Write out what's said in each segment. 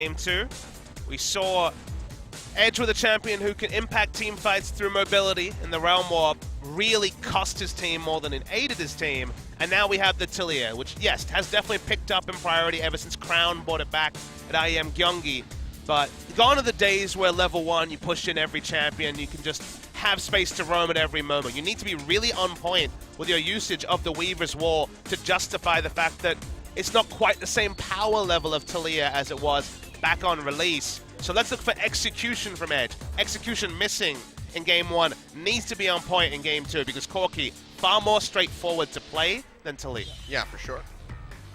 Game 2. We saw Edge with a champion who can impact team fights through mobility in the Realm War really cost his team more than it aided his team. And now we have the Tilia, which, yes, has definitely picked up in priority ever since Crown brought it back at IEM Gyeonggi. But gone are the days where level 1, you push in every champion, you can just have space to roam at every moment. You need to be really on point with your usage of the Weaver's Wall to justify the fact that it's not quite the same power level of Tilia as it was back on release. So let's look for execution from Edge. Execution missing in Game 1 needs to be on point in Game 2 because Corki far more straightforward to play than Tilia. Yeah, for sure.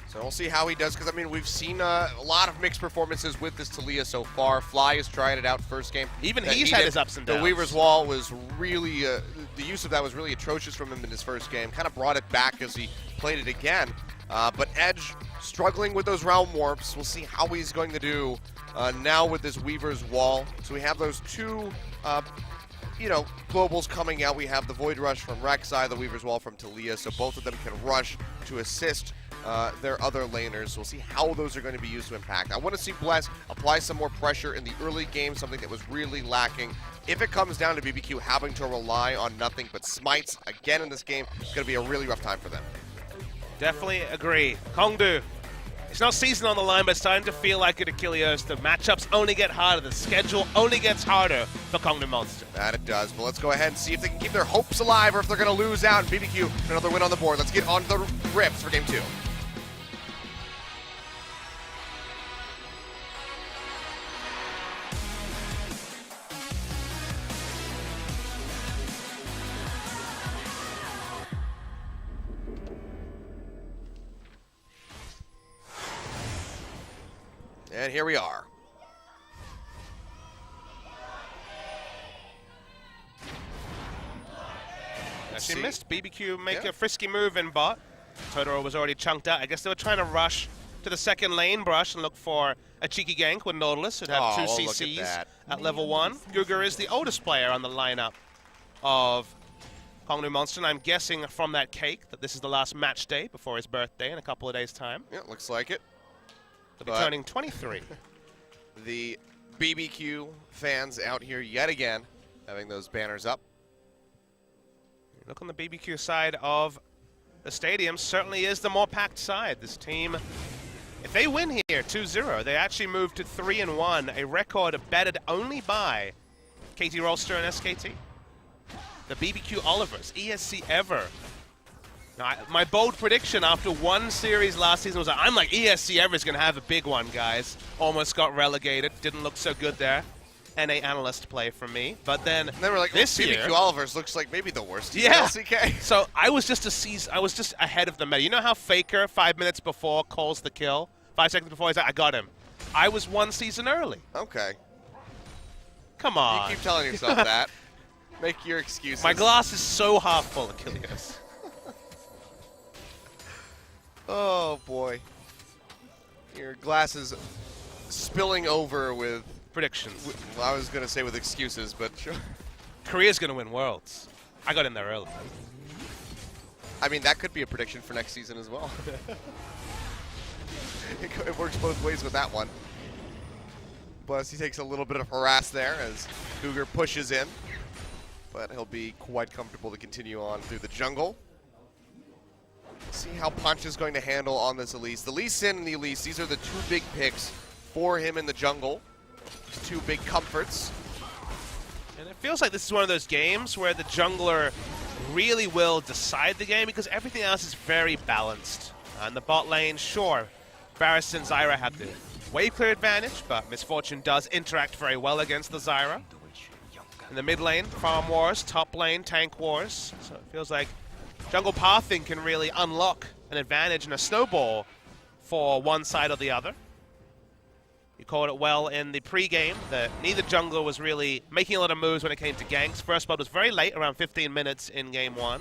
So we'll see how he does, because I mean we've seen a lot of mixed performances with this Tilia so far. Fly has tried it out first game. Even he's had his ups and downs. The Weaver's Wall was really, the use of that was really atrocious from him in his first game. Kind of brought it back as he played it again. But Edge struggling with those Realm Warps. We'll see how he's going to do now with this Weaver's Wall. So we have those two, globals coming out. We have the Void Rush from Rek'Sai, the Weaver's Wall from Tilia. So both of them can rush to assist their other laners. So we'll see how those are going to be used to impact. I want to see Bless apply some more pressure in the early game, something that was really lacking. If it comes down to BBQ having to rely on nothing but smites again in this game, it's going to be a really rough time for them. Definitely agree. Kongdoo. It's not season on the line, but it's starting to feel like it, Achilles. The matchups only get harder. The schedule only gets harder for Kongdoo Monster. That it does. But let's go ahead and see if they can keep their hopes alive or if they're going to lose out. And BBQ, another win on the board. Let's get on to the rips for Game 2. And here we are. She missed BBQ make a frisky move in bot. Totoro was already chunked out. I guess they were trying to rush to the second lane brush and look for a cheeky gank with Nautilus. It'd have 2 CCs at level 1. Guger is the oldest player on the lineup of Kongdoo Monster, and I'm guessing from that cake that this is the last match day before his birthday in a couple of days' time. Yeah, looks like it. He'll be turning 23. The BBQ fans out here yet again, having those banners up. Look on the BBQ side of the stadium, certainly is the more packed side. This team, if they win here 2-0, they actually move to 3-1, a record bettered only by KT Rolster and SKT. The BBQ Olivers, ESC ever. Now, my bold prediction after one series last season was I'm like, ESC ever is going to have a big one, guys. Almost got relegated. Didn't look so good there. NA analyst play from me. But then we're like, this BBQ year, Olivers looks like maybe the worst team in LCK. So I was just ahead of the meta. You know how Faker 5 minutes before calls the kill? 5 seconds before he's like, I got him. I was one season early. Okay. Come on. You keep telling yourself that. Make your excuses. My glass is so half full, Achilles. Oh, boy. Your glass is spilling over with predictions. I was going to say with excuses, but sure. Korea's going to win Worlds. I got in there early. I mean, that could be a prediction for next season as well. It works both ways with that one. Plus, he takes a little bit of harass there as Cougar pushes in. But he'll be quite comfortable to continue on through the jungle. See how Punch is going to handle on this Elise. The Lee Sin and the Elise, these are the two big picks for him in the jungle. Two big comforts. And it feels like this is one of those games where the jungler really will decide the game because everything else is very balanced. In the bot lane, sure, Varus and Zyra have the wave clear advantage, but Misfortune does interact very well against the Zyra. In the mid lane, farm wars, top lane, tank wars. So it feels like jungle pathing can really unlock an advantage and a snowball for one side or the other. You called it well in the pre-game that neither jungler was really making a lot of moves when it came to ganks. First blood was very late, around 15 minutes in game 1.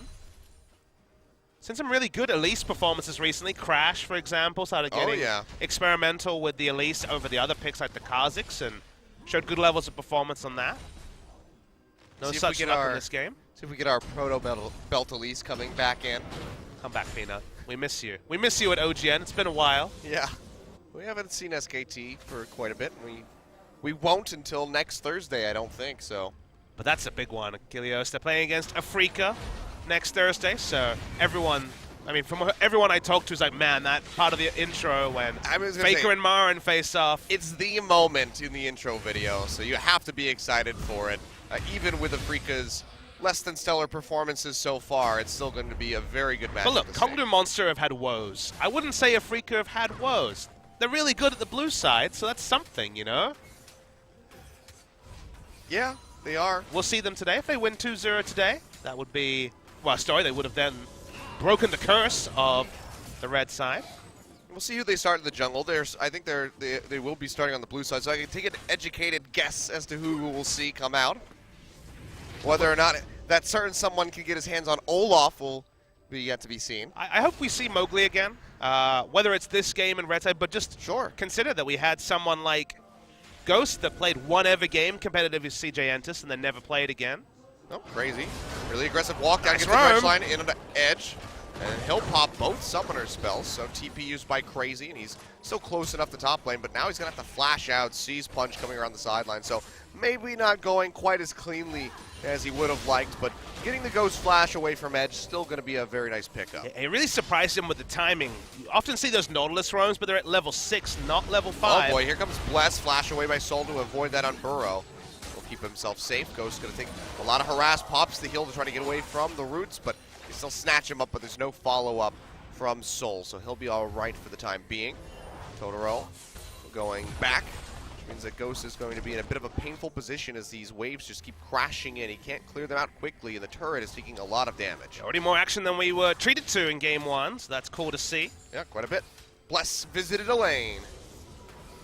Seen some really good Elise performances recently. Crash, for example, started getting experimental with the Elise over the other picks like the Kha'Zix and showed good levels of performance on that. No such luck in this game. See if we get our proto belt Elise coming back in. Come back, Peanut. We miss you. We miss you at OGN. It's been a while. Yeah. We haven't seen SKT for quite a bit. We won't until next Thursday, I don't think, so. But that's a big one, Kilios. They're playing against Afrika next Thursday, so everyone, I mean, from everyone I talked to is like, man, that part of the intro when Faker and Marin face off. It's the moment in the intro video, so you have to be excited for it. Even with Afrika's less than stellar performances so far, it's still going to be a very good match. But look, Kongdoo Monster have had woes. I wouldn't say Afrika have had woes. They're really good at the blue side, so that's something, you know? Yeah, they are. We'll see them today. If they win 2-0 today, that would be, well, sorry, they would have then broken the curse of the red side. We'll see who they start in the jungle. I think they will be starting on the blue side, so I can take an educated guess as to who we'll see come out. Whether or not that certain someone can get his hands on Olaf will be yet to be seen. I hope we see Mowgli again, whether it's this game in red side, but just consider that we had someone like Ghost that played one ever game competitive with CJ Entus and then never played again. Oh, crazy. Really aggressive walk down, Nice gets the dredge line in on the edge. And he'll pop both summoner spells, so TP used by Crazy, and he's still close enough to top lane, but now he's going to have to flash out, Seize Punch coming around the sideline, so maybe not going quite as cleanly as he would have liked, but getting the Ghost Flash away from Edge still going to be a very nice pickup. It really surprised him with the timing. You often see those Nautilus roams, but they're at level 6, not level 5. Oh boy, here comes Bless, flash away by Soul to avoid that on Burrow. He'll keep himself safe. Ghost going to take a lot of harass, pops the heal to try to get away from the roots, but they still snatch him up, but there's no follow-up from Soul, so he'll be all right for the time being. Totoro going back, which means that Ghost is going to be in a bit of a painful position as these waves just keep crashing in. He can't clear them out quickly, and the turret is taking a lot of damage. Already more action than we were treated to in game 1, so that's cool to see. Yeah, quite a bit. Bless visited a lane.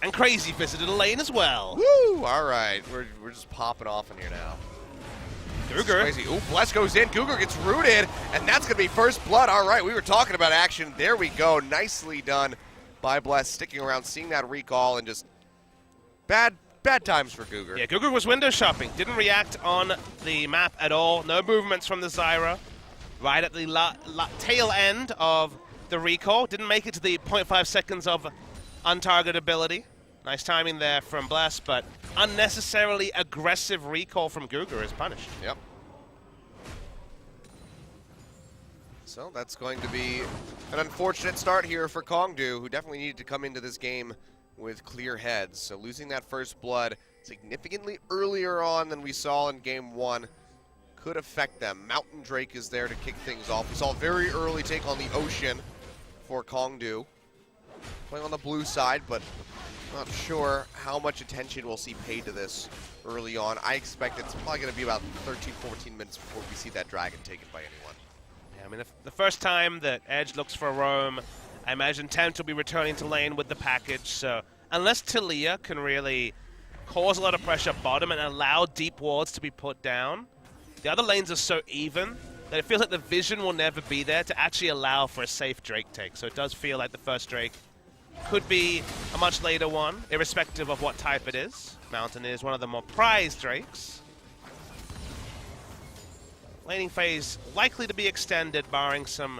And Crazy visited a lane as well. Woo! All right, we're just popping off in here now. Gugur. Crazy. Ooh, Bless goes in. Gugur gets rooted, and that's going to be first blood. All right, we were talking about action. There we go. Nicely done by Bless, sticking around, seeing that recall, and just bad times for Gugur. Yeah, Gugur was window shopping. Didn't react on the map at all. No movements from the Zyra. Right at the tail end of the recall. Didn't make it to the 0.5 seconds of untargetability. Nice timing there from Bless, but unnecessarily aggressive recall from Gugur is punished. Yep. So that's going to be an unfortunate start here for Kongdoo, who definitely needed to come into this game with clear heads. So losing that first blood significantly earlier on than we saw in game 1 could affect them. Mountain Drake is there to kick things off. We saw a very early take on the Ocean for Kongdoo. Playing on the blue side, but not sure how much attention we'll see paid to this early on. I expect it's probably going to be about 13, 14 minutes before we see that dragon taken by anyone. Yeah, I mean, the first time that Edge looks for a roam, I imagine Tempt will be returning to lane with the package. So unless Talia can really cause a lot of pressure bottom and allow deep wards to be put down, the other lanes are so even that it feels like the vision will never be there to actually allow for a safe Drake take. So it does feel like the first Drake could be a much later one, irrespective of what type it is. Mountain is one of the more prized Drakes. Laning phase likely to be extended, barring some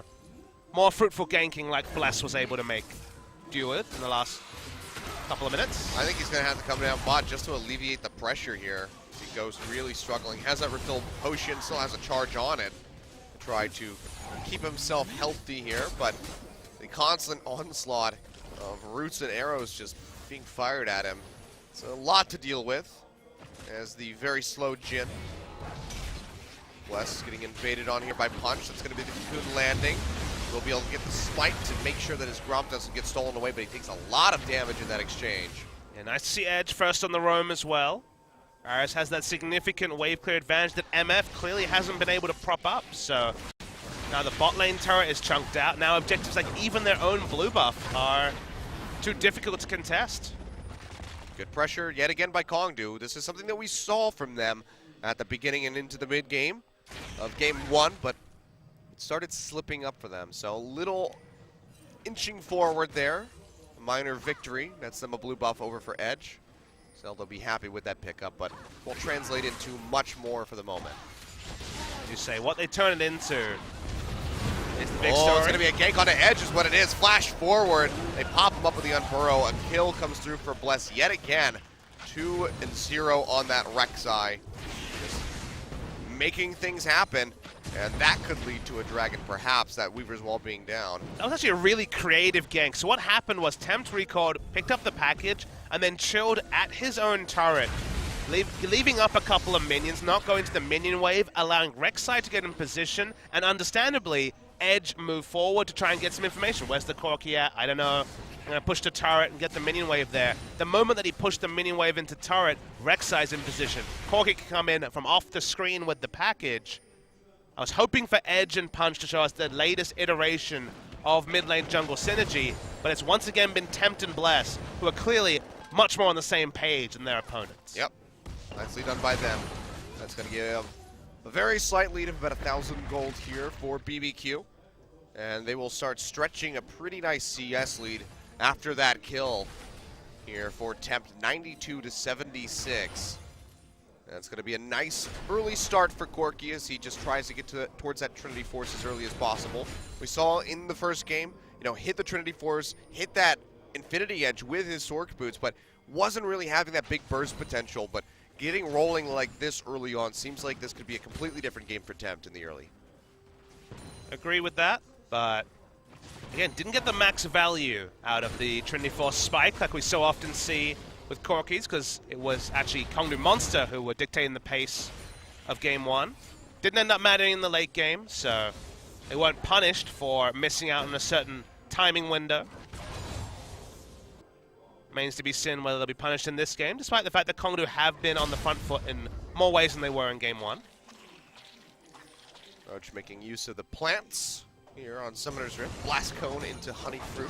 more fruitful ganking like Bless was able to make do with in the last couple of minutes. I think he's going to have to come down bot just to alleviate the pressure here. He goes really struggling. Has that refilled potion, still has a charge on it to try to keep himself healthy here, but the constant onslaught of roots and arrows just being fired at him. It's a lot to deal with as the very slow Jhin. Bless getting invaded on here by Punch. That's going to be the Cocoon landing. He'll be able to get the spike to make sure that his Gromp doesn't get stolen away, but he takes a lot of damage in that exchange. Yeah, nice to see Edge first on the roam as well. Aris has that significant wave clear advantage that MF clearly hasn't been able to prop up, so now the bot lane turret is chunked out. Now objectives like even their own blue buff are too difficult to contest. Good pressure yet again by Kongdoo. This is something that we saw from them at the beginning and into the mid game of game 1, but it started slipping up for them. So a little inching forward there. A minor victory. That's them a blue buff over for Edge. So they'll be happy with that pickup, but will translate into much more for the moment. You say what they turn it into. It's the big story. story. It's going to be a gank on the Edge is what it is. Flash forward. They pop him up with the unburrow. A kill comes through for Bless yet again. 2-0 on that Rek'Sai. Just making things happen. And that could lead to a dragon, perhaps, that Weaver's Wall being down. That was actually a really creative gank. So what happened was Tempt recalled, picked up the package, and then chilled at his own turret, leaving up a couple of minions, not going to the minion wave, allowing Rek'Sai to get in position, and understandably, Edge move forward to try and get some information. Where's the Corki at? I don't know. I'm going to push the turret and get the minion wave there. The moment that he pushed the minion wave into turret, Rek'Sai's in position. Corki can come in from off the screen with the package. I was hoping for Edge and Punch to show us the latest iteration of mid lane jungle synergy, but it's once again been Tempt and Bless, who are clearly much more on the same page than their opponents. Yep. Nicely done by them. That's going to give a very slight lead of about 1,000 gold here for BBQ. And they will start stretching a pretty nice CS lead after that kill here for Tempt, 92-76. That's going to be a nice early start for Corki as he just tries to get towards that Trinity Force as early as possible. We saw in the first game, hit the Trinity Force, hit that Infinity Edge with his Sork boots, but wasn't really having that big burst potential. But getting rolling like this early on seems like this could be a completely different game for Tempt in the early. Agree with that, but again, didn't get the max value out of the Trinity Force spike like we so often see with Corkis, because it was actually Kongdoo Monster who were dictating the pace of game one. Didn't end up mattering in the late game, so they weren't punished for missing out on a certain timing window. Remains to be seen whether they'll be punished in this game, despite the fact that Kongdoo have been on the front foot in more ways than they were in game one. Roach making use of the plants here on Summoner's Rift. Blast Cone into Honey Fruit.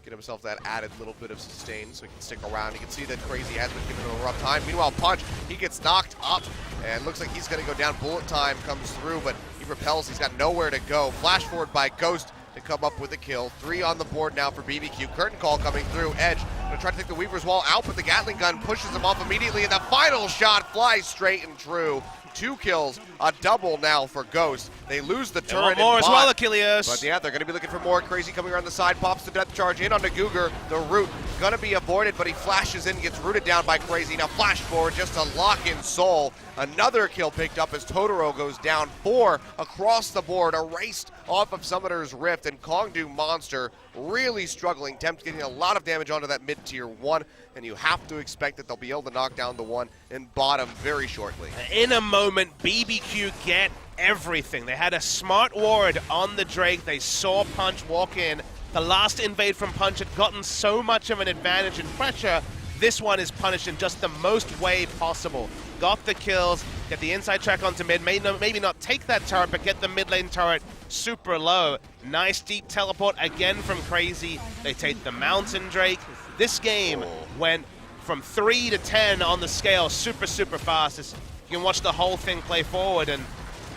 Get himself that added little bit of sustain so he can stick around. You can see that Crazy has been giving him a rough time. Meanwhile, Punch, he gets knocked up and looks like he's going to go down. Bullet time comes through, but he repels. He's got nowhere to go. Flash forward by Ghost to come up with a kill. 3 on the board now for BBQ. Curtain call coming through. Edge going to try to take the Weaver's Wall out, but the Gatling gun pushes him off immediately, and the final shot flies straight and true. 2 kills, a double now for Ghost. They lose the turret. More as well, But Achilles. yeah, they're going to be looking for more. Crazy coming around the side, pops the death charge in onto Googer. The root going to be avoided, but he flashes in, gets rooted down by Crazy. Now flash forward just to lock in Soul. Another kill picked up as Totoro goes down. 4 across the board, erased off of Summoner's Rift, and Kongdoo Monster really struggling. Tempt getting a lot of damage onto that mid-tier 1, and you have to expect that they'll be able to knock down the 1 in bottom very shortly. In a moment, BBQ get everything. They had a smart ward on the Drake. They saw Punch walk in. The last invade from Punch had gotten so much of an advantage and pressure. This one is punished in just the most way possible. Got the kills, get the inside track onto mid, maybe not take that turret, but get the mid lane turret super low. Nice deep teleport again from Crazy. They take the Mountain Drake. This game went from 3 to 10 on the scale super, super fast. You can watch the whole thing play forward, and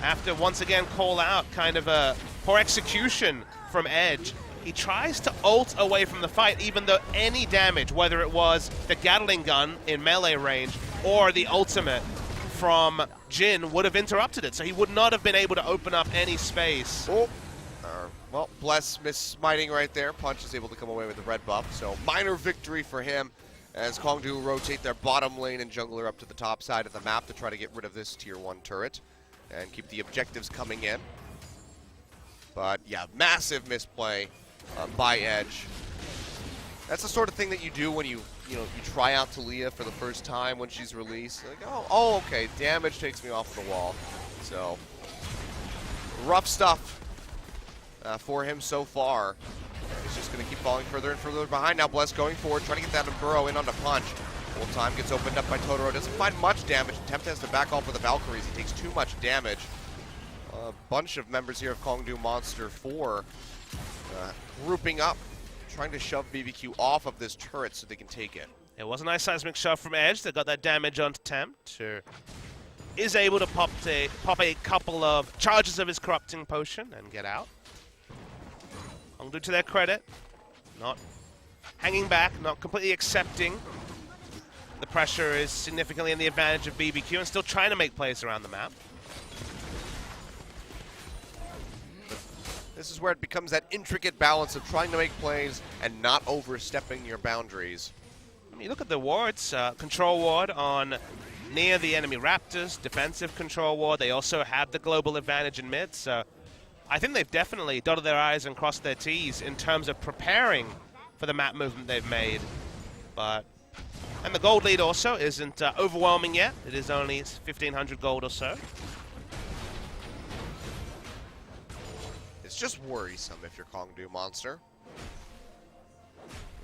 after once again call out kind of a poor execution from Edge, he tries to ult away from the fight, even though any damage, whether it was the Gatling gun in melee range or the ultimate from Jhin, would have interrupted it. So he would not have been able to open up any space. Oh. Well, Bless miss-smiting right there. Punch is able to come away with the red buff. So minor victory for him as Kongdoo rotate their bottom lane and jungler up to the top side of the map to try to get rid of this tier 1 turret and keep the objectives coming in. But yeah, massive misplay by Edge. That's the sort of thing that you do when you try out Talia for the first time when she's released. Like, oh, okay, damage takes me off the wall. So rough stuff for him so far. He's just going to keep falling further and further behind. Now Bless going forward, trying to get that burrow in onto Punch. Full time gets opened up by Totoro. Doesn't find much damage. Tempt has to back off with the Valkyries. He takes too much damage. A bunch of members here of Kongdoo Monster 4 grouping up, trying to shove BBQ off of this turret so they can take it. It was a nice seismic shove from Edge. They got that damage onto Tempt. Is able to pop a couple of charges of his corrupting potion and get out. Kongdoo, to their credit, not hanging back, not completely accepting. The pressure is significantly in the advantage of BBQ and still trying to make plays around the map. This is where it becomes that intricate balance of trying to make plays and not overstepping your boundaries. I mean, look at the wards. Control ward on near the enemy Raptors, defensive control ward. They also have the global advantage in mid, so I think they've definitely dotted their I's and crossed their T's in terms of preparing for the map movement they've made. And the gold lead also isn't overwhelming yet. It is only 1,500 gold or so. It's just worrisome if you're Kongdoo Monster.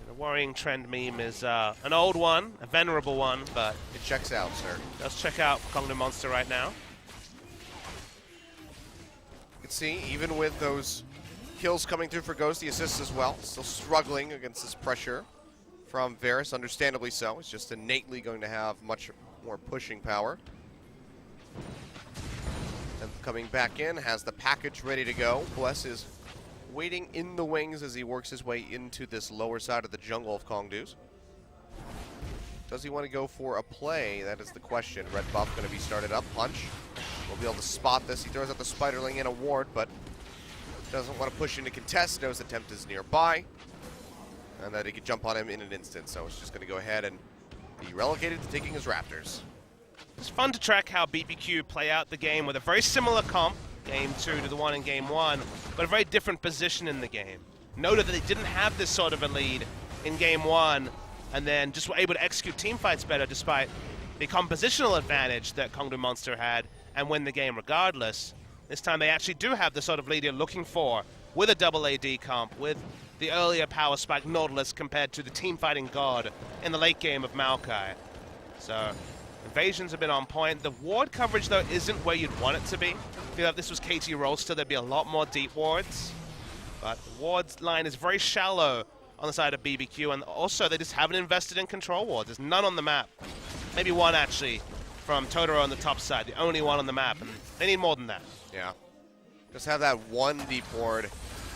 The worrying trend meme is an old one, a venerable one, but it checks out, sir. Let's check out Kongdoo Monster right now. You can see, even with those kills coming through for Ghost, the assists as well, still struggling against this pressure from Varus, understandably so. He's just innately going to have much more pushing power. And coming back in, has the package ready to go. Bless is waiting in the wings as he works his way into this lower side of the jungle of Kongdoo's. Does he want to go for a play? That is the question. Red buff going to be started up. Punch. We'll be able to spot this. He throws out the Spiderling in a ward, but doesn't want to push into contest. Knows the Tempt is nearby, and that he could jump on him in an instant. So it's just going to go ahead and be relegated to taking his Raptors. It's fun to track how BBQ play out the game with a very similar comp, Game 2 to the one in Game 1, but a very different position in the game. Noted that they didn't have this sort of a lead in Game 1, and then just were able to execute team fights better despite the compositional advantage that Kongdoo Monster had and win the game regardless. This time they actually do have the sort of lead you're looking for with a double AD comp, with the earlier power spike Nautilus compared to the team fighting god in the late game of Maokai. So invasions have been on point. The ward coverage, though, isn't where you'd want it to be. I feel like if this was KT Rolster, there'd be a lot more deep wards. But the wards line is very shallow on the side of BBQ, and also they just haven't invested in control wards. There's none on the map. Maybe one, actually, from Totoro on the top side, the only one on the map, and they need more than that. Yeah. Just have that one deep ward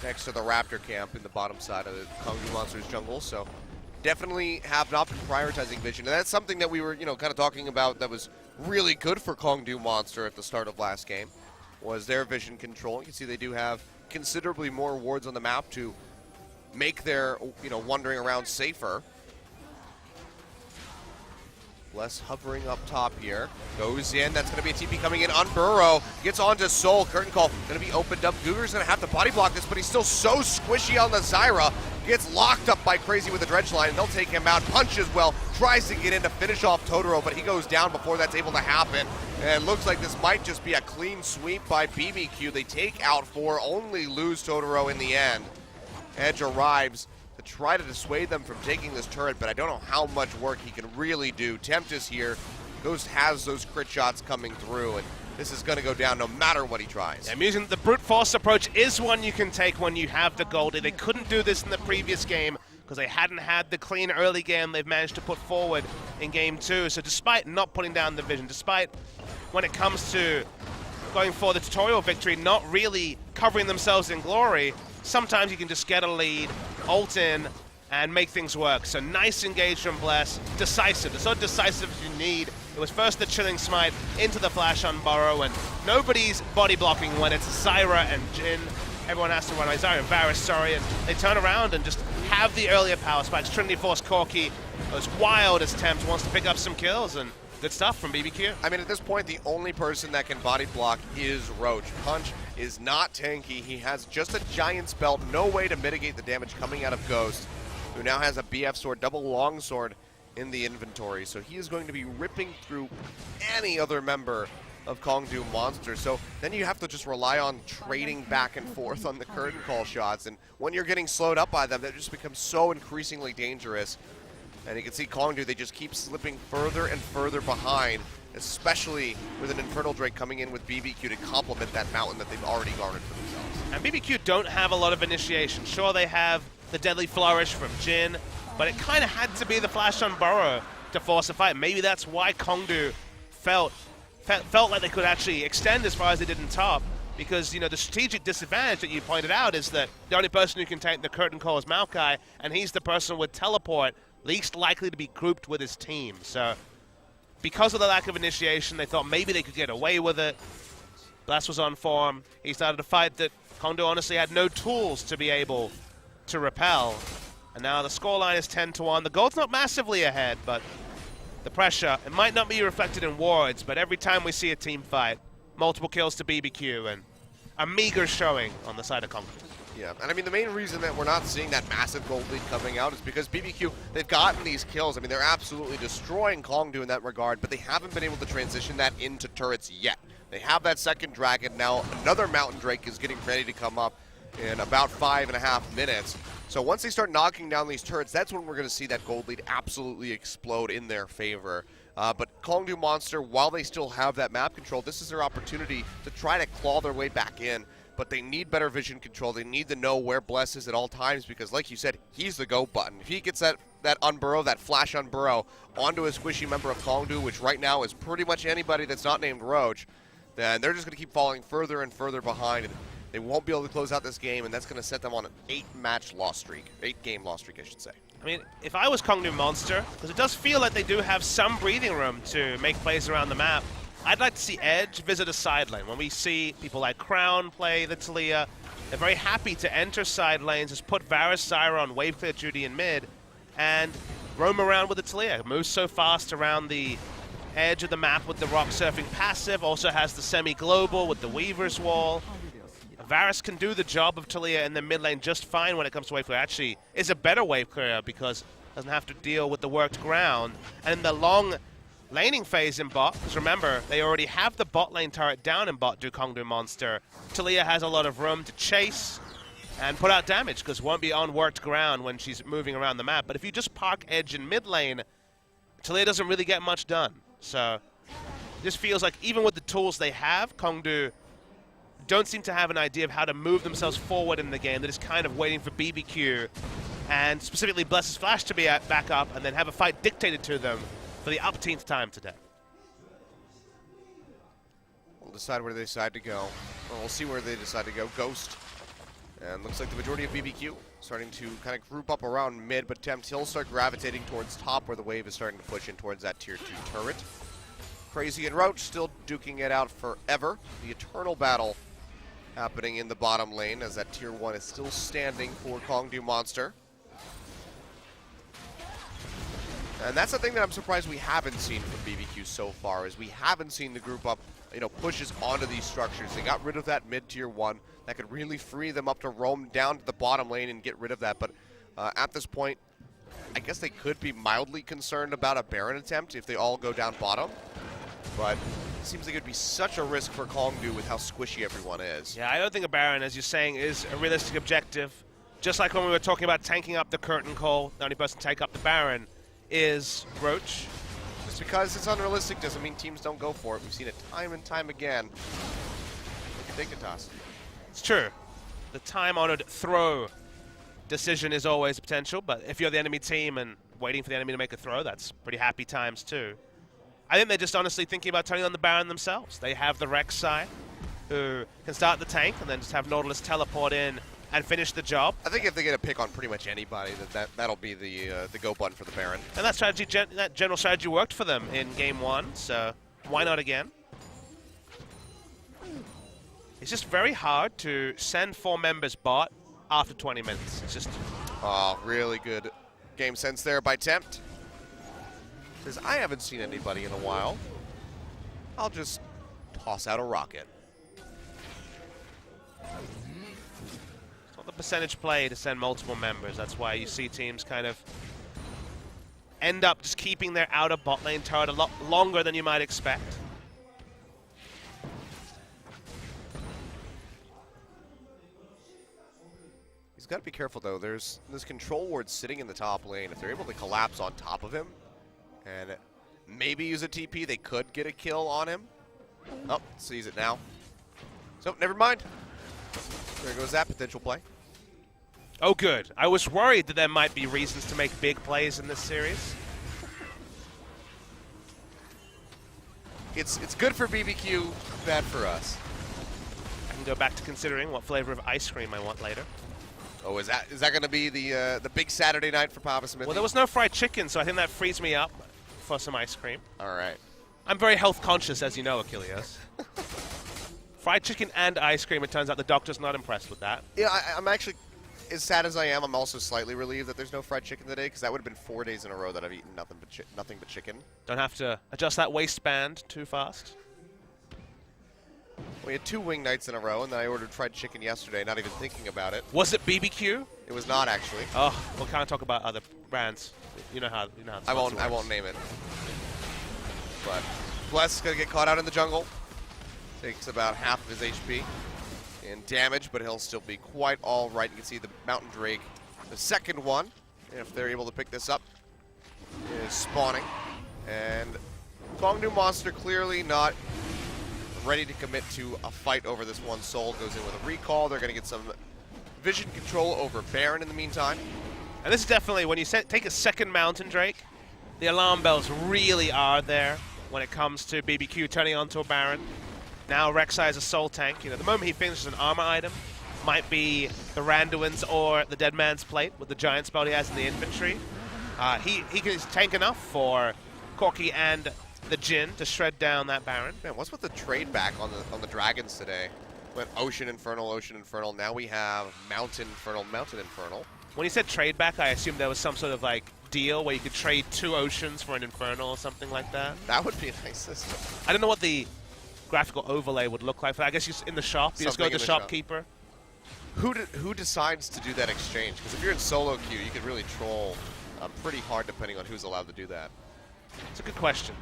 next to the Raptor camp in the bottom side of the Kongdoo Monster's jungle, so definitely have not been prioritizing vision, and that's something that we were, kind of talking about that was really good for Kongdoo Monster at the start of last game, was their vision control. You can see they do have considerably more wards on the map to make their, wandering around safer. Bless hovering up top here. Goes in. That's going to be a TP coming in on Burrow. Gets onto Soul. Curtain call going to be opened up. Gugar's going to have to body block this, but he's still so squishy on the Zyra. Gets locked up by Crazy with the Dredge line, and they'll take him out. Punch as well. Tries to get in to finish off Totoro, but he goes down before that's able to happen. And it looks like this might just be a clean sweep by BBQ. They take out 4, only lose Totoro in the end. Edge arrives to try to dissuade them from taking this turret, but I don't know how much work he can really do. Tempt is here. Ghost has those crit shots coming through, and this is going to go down no matter what he tries. I'm using the brute force approach is one you can take when you have the goldie. They couldn't do this in the previous game because they hadn't had the clean early game they've managed to put forward in Game 2. So despite not putting down the vision, despite when it comes to going for the tutorial victory, not really covering themselves in glory, sometimes you can just get a lead, ult in, and make things work. So nice engage from Bless. Decisive. The sort of decisive you need. It was first the Chilling Smite into the flash on Burrow, and nobody's body blocking when it's Zyra and Jhin. Everyone has to run away. Zyra and Varus, sorry. And they turn around and just have the earlier power spikes. Trinity Force Corki as wild as Tempt wants to pick up some kills, and good stuff from BBQ. I mean, at this point, the only person that can body block is Roach. Punch is not tanky. He has just a giant spell, no way to mitigate the damage coming out of Ghost, who now has a BF sword, double longsword in the inventory. So he is going to be ripping through any other member of Kongdoo Monster. So then you have to just rely on trading back and forth on the curtain call shots. And when you're getting slowed up by them, that just becomes so increasingly dangerous. And you can see Kongdoo, they just keep slipping further and further behind, especially with an Infernal Drake coming in with BBQ to complement that mountain that they've already garnered for themselves. And BBQ don't have a lot of initiation. Sure, they have the Deadly Flourish from Jhin, but it kind of had to be the flash on Burrow to force a fight. Maybe that's why Kongdoo felt like they could actually extend as far as they did in top, because, the strategic disadvantage that you pointed out is that the only person who can take the curtain call is Maokai, and he's the person with teleport least likely to be grouped with his team. So because of the lack of initiation, they thought maybe they could get away with it. Blast was on form. He started a fight that Kongdoo honestly had no tools to be able to repel. And now the scoreline is 10-1. The gold's not massively ahead, but the pressure, it might not be reflected in wards, but every time we see a team fight, multiple kills to BBQ and a meager showing on the side of Kongdoo. Yeah, and I mean, the main reason that we're not seeing that massive gold lead coming out is because BBQ, they've gotten these kills. I mean, they're absolutely destroying Kongdoo in that regard, but they haven't been able to transition that into turrets yet. They have that second dragon. Now another Mountain Drake is getting ready to come up in about 5.5 minutes. So once they start knocking down these turrets, that's when we're going to see that gold lead absolutely explode in their favor. But Kongdoo Monster, while they still have that map control, this is their opportunity to try to claw their way back in. But they need better vision control. They need to know where Bless is at all times because, like you said, he's the go button. If he gets that unburrow, that flash unburrow, onto a squishy member of Kongdoo, which right now is pretty much anybody that's not named Roach, then they're just going to keep falling further and further behind. And they won't be able to close out this game, and that's going to set them on an 8-game loss streak, I should say. I mean, if I was Kongdoo Monster, because it does feel like they do have some breathing room to make plays around the map, I'd like to see Edge visit a side lane. When we see people like Crown play the Taliyah, they're very happy to enter side lanes, just put Varus, Zyra on wave clear duty in mid, and roam around with the Taliyah. It moves so fast around the edge of the map with the rock surfing passive, also has the semi-global with the Weaver's Wall. Varus can do the job of Taliyah in the mid lane just fine when it comes to wave clear. Actually, is a better wave clear because it doesn't have to deal with the worked ground. And in the long laning phase in bot, because remember, they already have the bot lane turret down in bot, do Kongdoo Monster. Taliyah has a lot of room to chase and put out damage because won't be on worked ground when she's moving around the map. But if you just park Edge in mid lane, Taliyah doesn't really get much done. So it just feels like even with the tools they have, Kongdoo don't seem to have an idea of how to move themselves forward in the game. They're just kind of waiting for BBQ and specifically Bless's Flash to be back up and then have a fight dictated to them for the upteenth time today. We'll decide where they decide to go. Well, we'll see where they decide to go. Ghost. And looks like the majority of BBQ starting to kind of group up around mid, but Tempt, he'll start gravitating towards top where the wave is starting to push in towards that tier 2 turret. Crazy and Roach still duking it out forever. The eternal battle happening in the bottom lane as that tier 1 is still standing for Kongdoo Monster. And that's the thing that I'm surprised we haven't seen from BBQ so far, is we haven't seen the group up, pushes onto these structures. They got rid of that mid tier 1. That could really free them up to roam down to the bottom lane and get rid of that. But at this point, I guess they could be mildly concerned about a Baron attempt if they all go down bottom. But it seems like it would be such a risk for Kongdoo with how squishy everyone is. Yeah, I don't think a Baron, as you're saying, is a realistic objective. Just like when we were talking about tanking up the curtain call, the only person to take up the Baron is Roach. Just because it's unrealistic doesn't mean teams don't go for it. We've seen it time and time again. Look at Dignitas. It's true. The time-honored throw decision is always a potential, but if you're the enemy team and waiting for the enemy to make a throw, that's pretty happy times too. I think they're just honestly thinking about turning on the Baron themselves. They have the Rek'Sai, who can start the tank and then just have Nautilus teleport in and finish the job. I think if they get a pick on pretty much anybody, that'll be the go button for the Baron. And that strategy, that general strategy worked for them in Game 1, so why not again? It's just very hard to send 4 members bot after 20 minutes. It's just... Oh, really good game sense there by Tempt. Says, I haven't seen anybody in a while. I'll just toss out a rocket. It's not the percentage play to send multiple members. That's why you see teams kind of end up just keeping their outer bot lane turret a lot longer than you might expect. He's got to be careful, though. There's this control ward sitting in the top lane. If they're able to collapse on top of him and maybe use a TP, they could get a kill on him. Oh, sees it now. So, never mind. There goes that potential play. Oh, good. I was worried that there might be reasons to make big plays in this series. It's good for BBQ, bad for us. I can go back to considering what flavor of ice cream I want later. Oh, is that going to be the big Saturday night for Papa Smith? Well, there was no fried chicken, so I think that frees me up for some ice cream. All right. I'm very health conscious, as you know, Achilles. Fried chicken and ice cream, it turns out the doctor's not impressed with that. Yeah, I'm actually, as sad as I am, I'm also slightly relieved that there's no fried chicken today, because that would have been 4 days in a row that I've eaten nothing but chicken. Don't have to adjust that waistband too fast. We had 2 wing nights in a row, and then I ordered fried chicken yesterday, not even thinking about it. Was it BBQ? It was not, actually. Oh, we'll kind of talk about other brands. You know how I won't name it. But Bless is gonna get caught out in the jungle. Takes about half of his HP in damage, but he'll still be quite all right. You can see the Mountain Drake, the second one, if they're able to pick this up, is spawning. And Kongdoo Monster clearly not ready to commit to a fight over this one. Soul goes in with a recall. They're going to get some vision control over Baron in the meantime. And this is definitely, when you take a second Mountain Drake, the alarm bells really are there when it comes to BBQ turning onto a Baron. Now Rek'Sai is a soul tank. You know, the moment he finishes an armor item, might be the Randuin's or the Dead Man's Plate with the giant spell he has in the infantry. He is tank enough for Corki and the Jhin to shred down that Baron. Man, what's with the trade back on the dragons today? Went Ocean Infernal, Ocean Infernal. Now we have Mountain Infernal, Mountain Infernal. When you said trade back, I assumed there was some sort of like deal where you could trade 2 Oceans for an Infernal or something like that. That would be a nice system. I don't know what the graphical overlay would look like, but I guess you in the shop, you just go to the shopkeeper. Who decides to do that exchange? Because if you're in solo queue, you can really troll pretty hard depending on who's allowed to do that. It's a good question.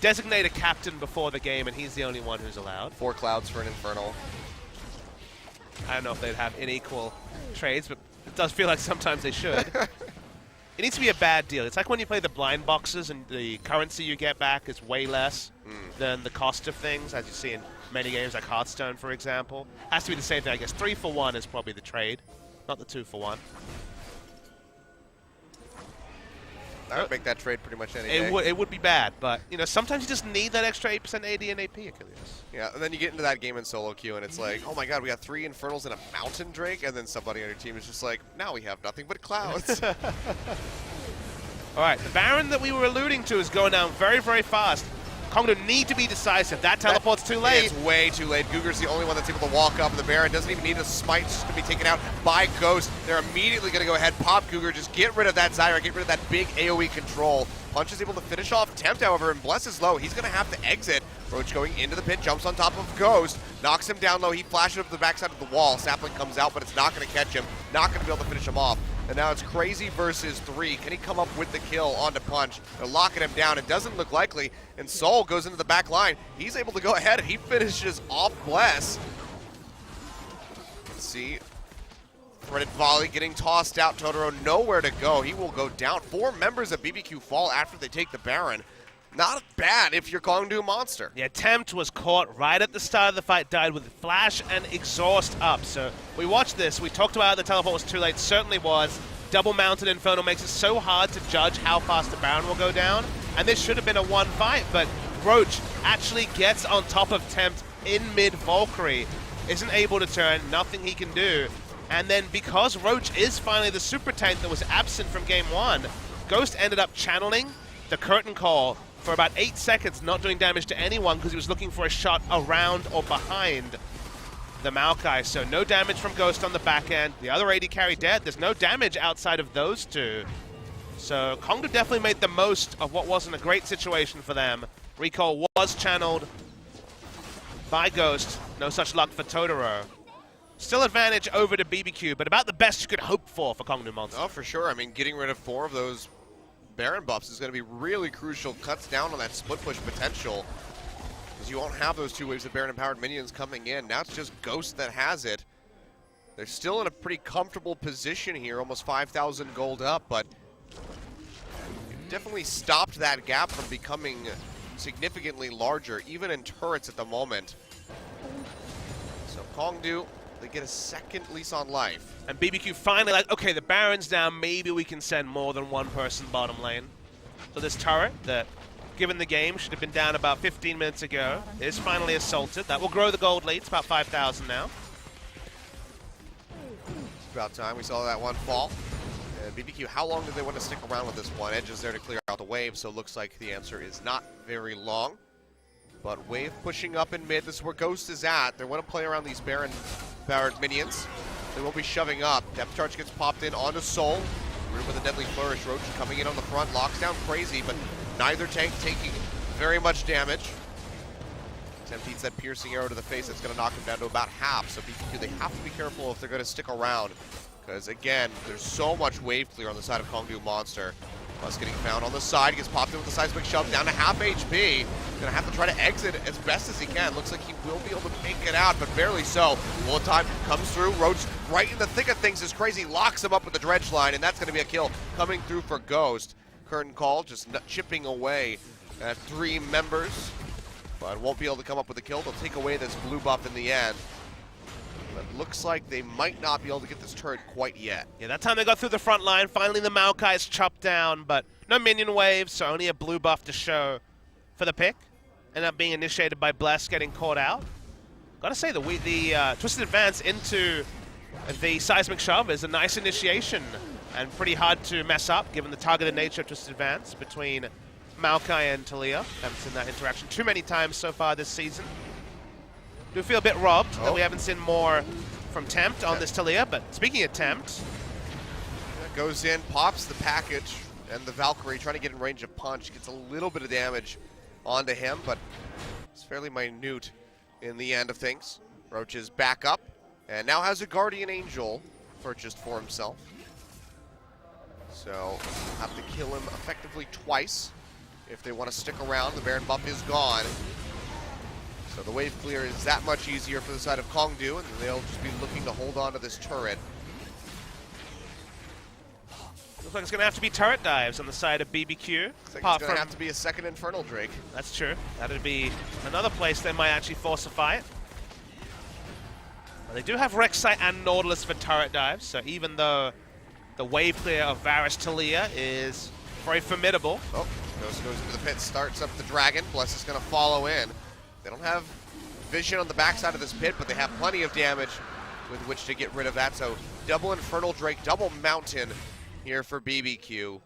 Designate a captain before the game, and he's the only one who's allowed. 4 clouds for an Infernal. I don't know if they'd have unequal trades, but it does feel like sometimes they should. It needs to be a bad deal. It's like when you play the blind boxes and the currency you get back is way less than the cost of things, as you see in many games like Hearthstone, for example. Has to be the same thing, I guess. 3 for 1 is probably the trade, not the 2 for 1. I would make that trade pretty much any day. It would be bad, but you know, sometimes you just need that extra 8% AD and AP, Achilles. Yeah, and then you get into that game in solo queue, and it's like, oh my god, we got 3 Infernals and a Mountain Drake, and then somebody on your team is just like, now we have nothing but clouds. All right, the Baron that we were alluding to is going down very, very fast. Kongdoo need to be decisive. That teleport's too late. It's way too late. Guger's the only one that's able to walk up. The Baron doesn't even need a smite to be taken out by Ghost. They're immediately going to go ahead, pop Guger, just get rid of that Zyra, get rid of that big AoE control. Punch is able to finish off Tempt, however, and Bless is low. He's going to have to exit. Roach going into the pit, jumps on top of Ghost, knocks him down low. He flashes up the backside of the wall. Sapling comes out, but it's not going to catch him. Not going to be able to finish him off. And now it's Crazy versus 3. Can he come up with the kill onto Punch? They're locking him down. It doesn't look likely. And Soul goes into the back line. He's able to go ahead. He finishes off Bless. Let's see. Threaded volley getting tossed out. Totoro nowhere to go. He will go down. 4 members of BBQ fall after they take the Baron. Not bad if you're Kongdoo Monster. The attempt was caught right at the start of the fight, died with flash and exhaust up. So we watched this. We talked about how the teleport was too late. Certainly was. Double mounted Inferno makes it so hard to judge how fast the Baron will go down. And this should have been a 1 fight, but Roach actually gets on top of Tempt in mid-Valkyrie. Isn't able to turn, nothing he can do. And then because Roach is finally the super tank that was absent from game 1, Ghost ended up channeling the Curtain Call for about 8 seconds, not doing damage to anyone because he was looking for a shot around or behind the Maokai. So no damage from Ghost on the back end. The other AD carry dead. There's no damage outside of those 2. So Kongdoo definitely made the most of what wasn't a great situation for them. Recall was channeled by Ghost. No such luck for Totoro. Still advantage over to BBQ, but about the best you could hope for Kongdoo Monster. Oh, for sure. I mean, getting rid of 4 of those Baron buffs is going to be really crucial. Cuts down on that split push potential, because you won't have those 2 waves of Baron empowered minions coming in. Now it's just Ghost that has it. They're still in a pretty comfortable position here, almost 5,000 gold up, but definitely stopped that gap from becoming significantly larger, even in turrets at the moment. So Kongdoo, they get a second lease on life. And BBQ finally like, okay, the Baron's down, maybe we can send more than 1 person bottom lane. So this turret that, given the game, should have been down about 15 minutes ago, is finally assaulted. That will grow the gold lead. It's about 5,000 now. It's about time we saw that one fall. And BBQ, how long do they want to stick around with this one? Edge is there to clear out the wave, so it looks like the answer is not very long. But Wave pushing up in mid. This is where Ghost is at. They want to play around these Baron minions. They will be shoving up. Depth charge gets popped in onto Soul. Room with a deadly flourish. Roach coming in on the front. Locks down Crazy, but neither tank taking very much damage. Tempt eats that piercing arrow to the face. That's going to knock him down to about half. So BBQ, they have to be careful if they're going to stick around. Because, again, there's so much wave clear on the side of Kongdoo Monster. Plus getting found on the side. He gets popped in with the seismic shove down to half HP. Gonna have to try to exit as best as he can. Looks like he will be able to make it out, but barely so. Bullet time comes through. Roach right in the thick of things as Crazy locks him up with the dredge line, and that's gonna be a kill coming through for Ghost. Curtain Call just chipping away at 3 members, but won't be able to come up with a kill. They'll take away this blue buff in the end. But looks like they might not be able to get this turret quite yet. Yeah, that time they got through the front line. Finally, the Maokai is chopped down, but no minion waves, so only a blue buff to show for the pick. Ended up being initiated by Bless, getting caught out. Gotta say, the Twisted Advance into the Seismic Shove is a nice initiation and pretty hard to mess up, given the targeted nature of Twisted Advance between Maokai and Talia. Haven't seen that interaction too many times so far this season. Do feel a bit robbed that we haven't seen more from Tempt on this Talia, but speaking of Tempt, goes in, pops the package, and the Valkyrie trying to get in range of punch. Gets a little bit of damage onto him, but it's fairly minute in the end of things. Roach is back up, and now has a Guardian Angel purchased for himself. So, have to kill him effectively twice if they want to stick around. The Baron buff is gone. So the wave clear is that much easier for the side of Kongdoo, and they'll just be looking to hold on to this turret. looks like it's going to have to be turret dives on the side of BBQ. Looks like it's going to have to be a second Infernal Drake. That's true. That would be another place they might actually force a fight. But they do have Rek'Sai and Nautilus for turret dives, so even though the wave clear of Varus Talia is very formidable. Oh, Ghost goes into the pit, starts up the Dragon. Bless is going to follow in. They don't have vision on the backside of this pit, but they have plenty of damage with which to get rid of that. So double Infernal Drake, double Mountain here for BBQ. You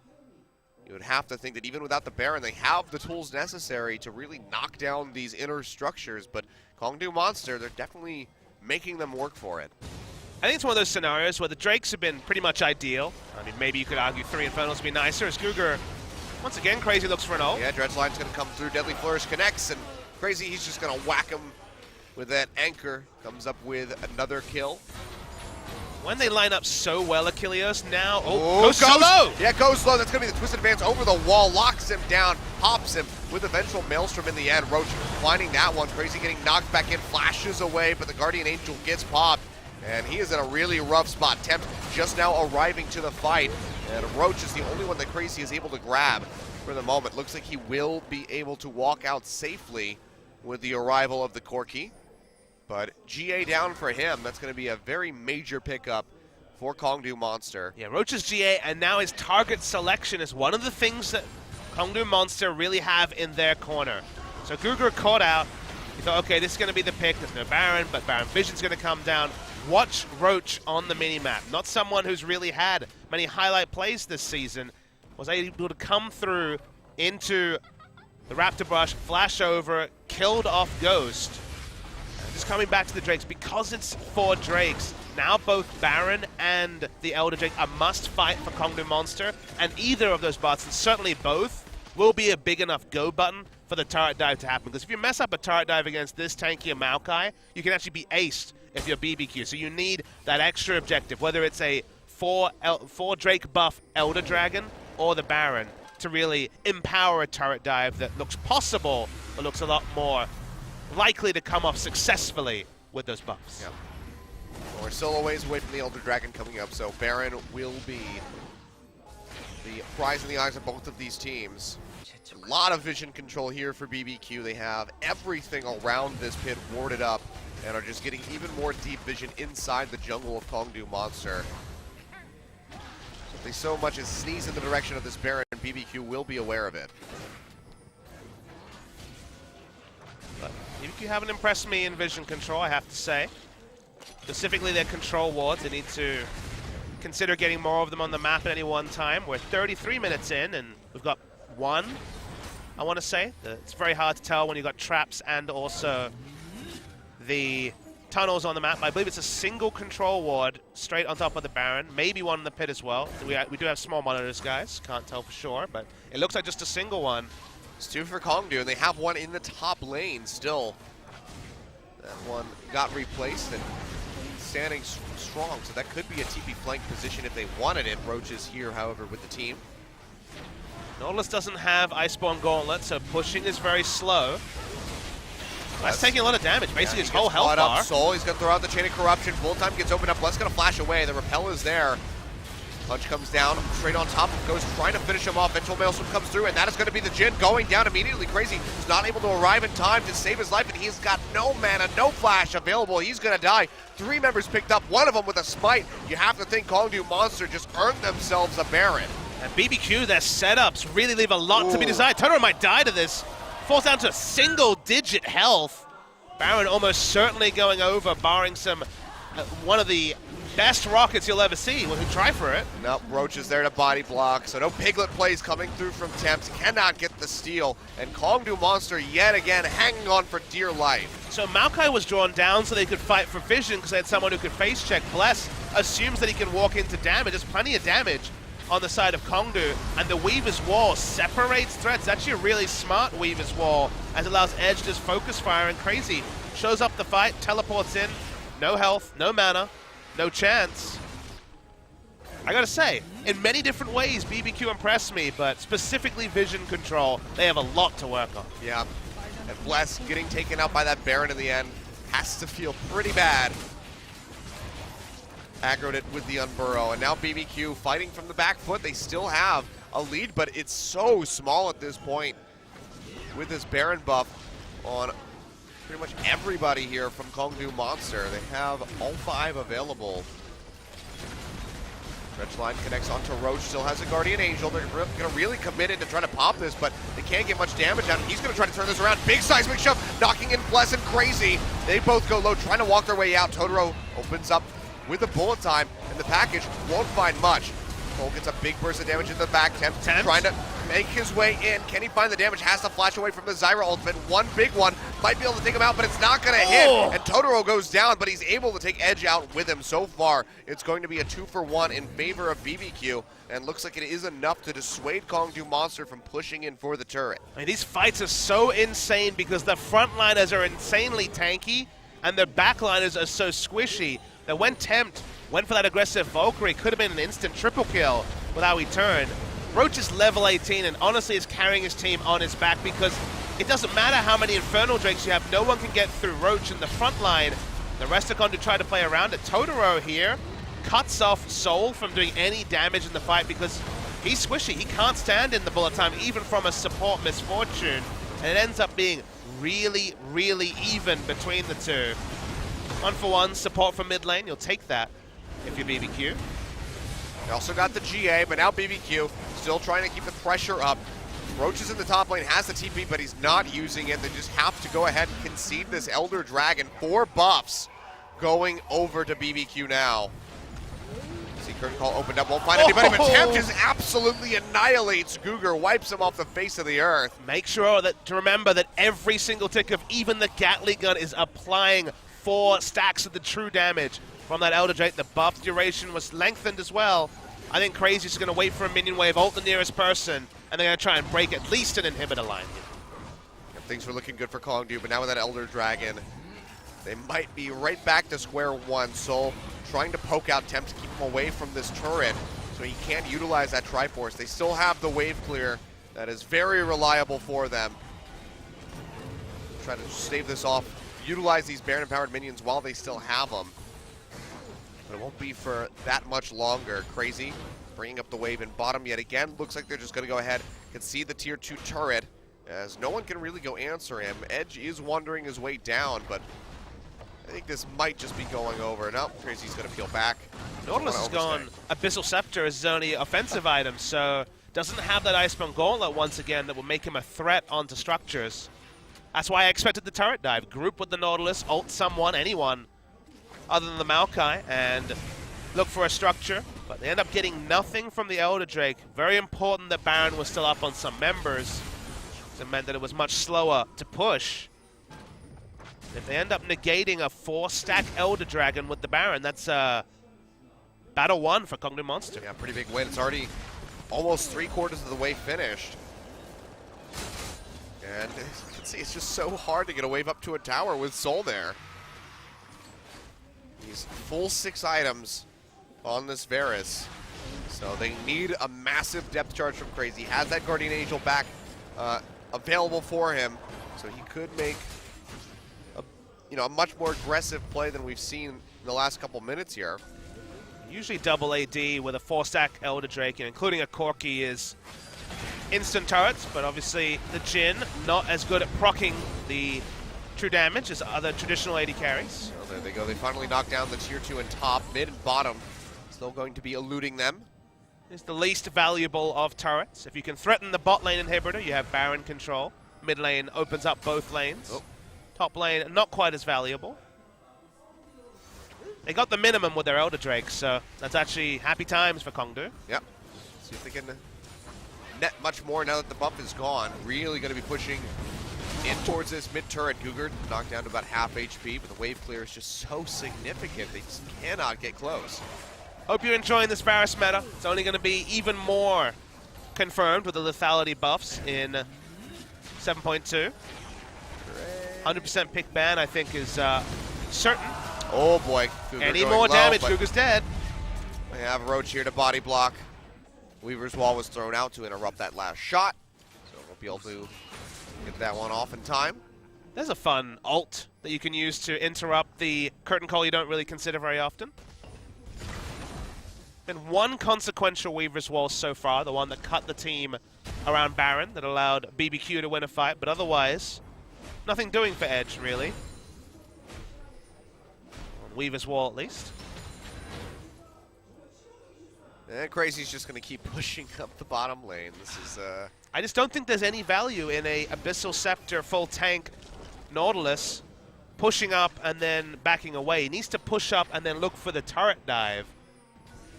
would have to think that even without the Baron, they have the tools necessary to really knock down these inner structures. But Kongdoo Monster, they're definitely making them work for it. I think it's one of those scenarios where the Drakes have been pretty much ideal. I mean, maybe you could argue 3 Infernals would be nicer. As Cougar, once again, Crazy looks for an ult. Yeah, Dredge Line's going to come through. Deadly Flourish connects, and Crazy, he's just going to whack him with that anchor. Comes up with another kill. When they line up so well, Achilles, now, goes low! Yeah, goes low. That's going to be the Twisted Advance over the wall, locks him down, pops him with a Vengeful Maelstrom in the end. Roach finding that one. Crazy getting knocked back in, flashes away, but the Guardian Angel gets popped, and he is in a really rough spot. Tempt just now arriving to the fight, and Roach is the only one that Crazy is able to grab for the moment. Looks like he will be able to walk out safely with the arrival of the Corki. But GA down for him. That's going to be a very major pickup for Kongdoo Monster. Yeah, Roach's GA, and now his target selection is one of the things that Kongdoo Monster really have in their corner. So Cougar caught out. He thought, okay, this is going to be the pick. There's no Baron, but Baron Vision's going to come down. Watch Roach on the minimap. Not someone who's really had many highlight plays this season. Was able to come through into the Raptor Brush, flash over, killed off Ghost. Just coming back to the Drakes, because it's 4 Drakes, now both Baron and the Elder Drake are must fight for Kongdoo Monster, and either of those bots, and certainly both, will be a big enough go button for the turret dive to happen. Because if you mess up a turret dive against this tankier Maokai, you can actually be aced if you're BBQ. So you need that extra objective, whether it's a 4 Drake buff Elder Dragon or the Baron, to really empower a turret dive that looks possible, but looks a lot more likely to come off successfully with those buffs. Yeah. Well, we're still a ways away from the Elder Dragon coming up, so Baron will be the prize in the eyes of both of these teams. A lot of vision control here for BBQ. They have everything around this pit warded up and are just getting even more deep vision inside the jungle of Kongdoo Monster. So if they so much as sneeze in the direction of this Baron, BBQ will be aware of it. But BBQ haven't impressed me in vision control, I have to say. Specifically their control wards. They need to consider getting more of them on the map at any one time. We're 33 minutes in, and we've got 1, I want to say. It's very hard to tell when you've got traps and also the tunnels on the map. I believe it's a single control ward straight on top of the Baron, maybe one in the pit as well. We do have small monitors, guys. Can't tell for sure, but it looks like just a single one. It's 2 for Kongdoo, and they have one in the top lane still. That one got replaced and standing strong, so that could be a TP flank position if they wanted it. Roach is here, however, with the team. Nautilus doesn't have Iceborne Gauntlet, so pushing is very slow. That's taking a lot of damage, basically his whole health bar. Soul, he's gonna throw out the Chain of Corruption. Full time gets opened up. Bless gonna flash away. The repel is there. Punch comes down, straight on top of Ghost, trying to finish him off. Vengeful Maelstrom comes through, and that is gonna be the Jhin going down immediately. Crazy is not able to arrive in time to save his life, and he's got no mana, no flash available. He's gonna die. 3 members picked up, one of them with a smite. You have to think Kongdoo Monster just earned themselves a Baron. And BBQ, their setups really leave a lot to be desired. Totoro might die to this. Falls down to single-digit health. Baron almost certainly going over, barring some one of the best rockets you'll ever see. Well, who try for it? Nope, Roach is there to body block, so no Piglet plays coming through from Temps. Cannot get the steal, and Kongdoo Monster yet again hanging on for dear life. So Maokai was drawn down so they could fight for vision because they had someone who could face check. Bless assumes that he can walk into damage. There's plenty of damage on the side of Kongdoo, and the Weaver's Wall separates threats. It's actually a really smart Weaver's Wall, as it allows Edge to just focus fire, and Crazy shows up the fight, teleports in, no health, no mana, no chance. I gotta say, in many different ways, BBQ impressed me, but specifically vision control, they have a lot to work on. Yeah, and Bless getting taken out by that Baron in the end has to feel pretty bad. Aggroed it with the Unburrow, and now BBQ fighting from the back foot. They still have a lead, but it's so small at this point with this Baron buff on pretty much everybody here from Kongdoo Monster. They have all 5 available. Stretch line connects onto Roach, still has a Guardian Angel. They're going to really commit it to try to pop this, but they can't get much damage out. He's going to try to turn this around. Big seismic shove, knocking in Bless and Crazy. They both go low, trying to walk their way out. Totoro opens up with the bullet time, and the package won't find much. Cole gets a big burst of damage in the back. Temp trying to make his way in. Can he find the damage? Has to flash away from the Zyra ultimate. One big one. Might be able to take him out, but it's not going to hit. And Totoro goes down, but he's able to take Edge out with him. So far, it's going to be a 2-for-1 in favor of BBQ, and looks like it is enough to dissuade Kongdoo Monster from pushing in for the turret. I mean, these fights are so insane because the frontliners are insanely tanky, and their backliners are so squishy that when Tempt went for that aggressive Valkyrie, could have been an instant triple kill with how he turned. Roach is level 18 and honestly is carrying his team on his back because it doesn't matter how many Infernal Drakes you have, no one can get through Roach in the front line. The rest are going to try to play around it. Totoro here cuts off Soul from doing any damage in the fight because he's squishy. He can't stand in the bullet time even from a support Misfortune, and it ends up being really, really even between the two. 1-for-1 support from mid lane, you'll take that if you're BBQ. They also got the GA, but now BBQ still trying to keep the pressure up. Roach is in the top lane, has the TP, but he's not using it. They just have to go ahead and concede this Elder Dragon. 4 buffs going over to BBQ now. See Curtain Call opened up, won't find anybody, but Temp just absolutely annihilates Guger, wipes him off the face of the earth. Make sure that to remember that every single tick of even the Gatling gun is applying 4 stacks of the true damage from that Elder Drake. The buff duration was lengthened as well. I think Crazy's just going to wait for a minion wave, ult the nearest person, and they're going to try and break at least an inhibitor line. Yeah, things were looking good for Kongdoo, but now with that Elder Dragon, they might be right back to square one. Soul trying to poke out Temp to keep him away from this turret so he can't utilize that Triforce. They still have the wave clear that is very reliable for them. Try to stave this off, utilize these Baron-empowered minions while they still have them. But it won't be for that much longer. Crazy bringing up the wave in bottom yet again. Looks like they're just going to go ahead, concede the tier 2 turret, as no one can really go answer him. Edge is wandering his way down, but I think this might just be going over. No, Crazy's going to peel back. Nautilus has gone Abyssal Scepter as his only offensive item, so doesn't have that Iceborne Gauntlet once again that will make him a threat onto structures. That's why I expected the turret dive. Group with the Nautilus, ult someone, anyone other than the Maokai, and look for a structure, but they end up getting nothing from the Elder Drake. Very important that Baron was still up on some members. So it meant that it was much slower to push. If they end up negating a 4-stack Elder Dragon with the Baron, that's battle 1 for Kongdoo Monster. Yeah, pretty big win. It's already almost 3/4 of the way finished. And you can see it's just so hard to get a wave up to a tower with Soul there. These full 6 items on this Varus. So they need a massive depth charge from Crazy. He has that Guardian Angel back available for him. So he could make a much more aggressive play than we've seen in the last couple minutes here. Usually double AD with a 4-stack Elder Drake, including a Corki, is instant turrets, but obviously the Jhin not as good at proccing the true damage as other traditional AD carries. So there they go. They finally knock down the tier 2 and top. Mid and bottom still going to be eluding them. It's the least valuable of turrets. If you can threaten the bot lane inhibitor, you have Baron control. Mid lane opens up both lanes. Oh. Top lane, not quite as valuable. They got the minimum with their Elder Drakes, so that's actually happy times for Kongdoo. Yep. See if they can net much more now that the buff is gone. Really going to be pushing in towards this mid turret. Cougar knocked down to about half HP, but the wave clear is just so significant. They just cannot get close. Hope you're enjoying this Varus meta. It's only going to be even more confirmed with the lethality buffs in 7.2. 100% pick ban, I think, is certain. Oh boy. Cougar Any going more low, damage, but Cougar's dead. they have Roach here to body block. Weaver's Wall was thrown out to interrupt that last shot, so we'll be able to get that one off in time. There's a fun ult that you can use to interrupt the curtain call you don't really consider very often. Been one consequential Weaver's Wall so far, the one that cut the team around Baron, that allowed BBQ to win a fight, but otherwise, nothing doing for Edge, really. On Weaver's Wall, at least. And Crazy's just going to keep pushing up the bottom lane. This is I just don't think there's any value in a Abyssal Scepter full tank Nautilus pushing up and then backing away. He needs to push up and then look for the turret dive.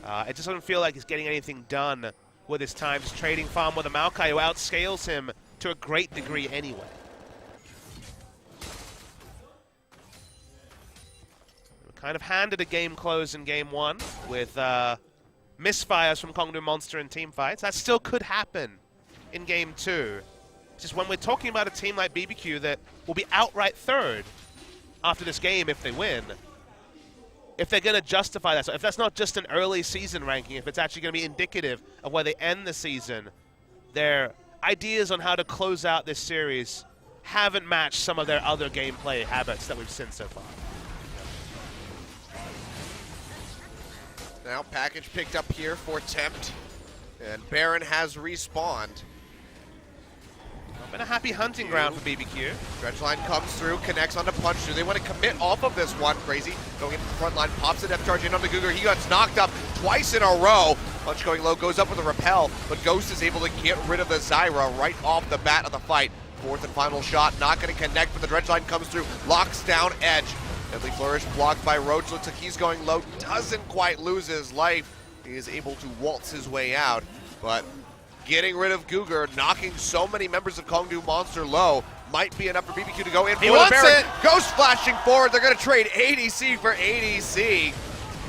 It just doesn't feel like he's getting anything done with his time. Just trading farm with a Maokai who outscales him to a great degree anyway. We're kind of handed a game close in game 1 with misfires from Kongdoo Monster in team fights. That still could happen in game 2. Just when we're talking about a team like BBQ that will be outright third after this game if they win, if they're going to justify that. So if that's not just an early season ranking, if it's actually going to be indicative of where they end the season, their ideas on how to close out this series haven't matched some of their other gameplay habits that we've seen so far. now package picked up here for Tempt, and Baron has respawned. Been a happy hunting ground for BBQ. Dredgeline comes through, connects onto Punch. Do they want to commit off of this one? Crazy going into the front line, pops the depth charge in on the Cougar. He gets knocked up twice in a row. Punch going low, goes up with a repel, but Ghost is able to get rid of the Zyra right off the bat of the fight. Fourth and final shot, not going to connect, but the Dredgeline comes through, locks down Edge. Deadly Flourish blocked by Roach. Looks like he's going low, doesn't quite lose his life. He is able to waltz his way out, but getting rid of Cougar, knocking so many members of Kongdoo Monster low, might be enough for BBQ to go in for the Baron. Ghost flashing forward. They're going to trade ADC for ADC.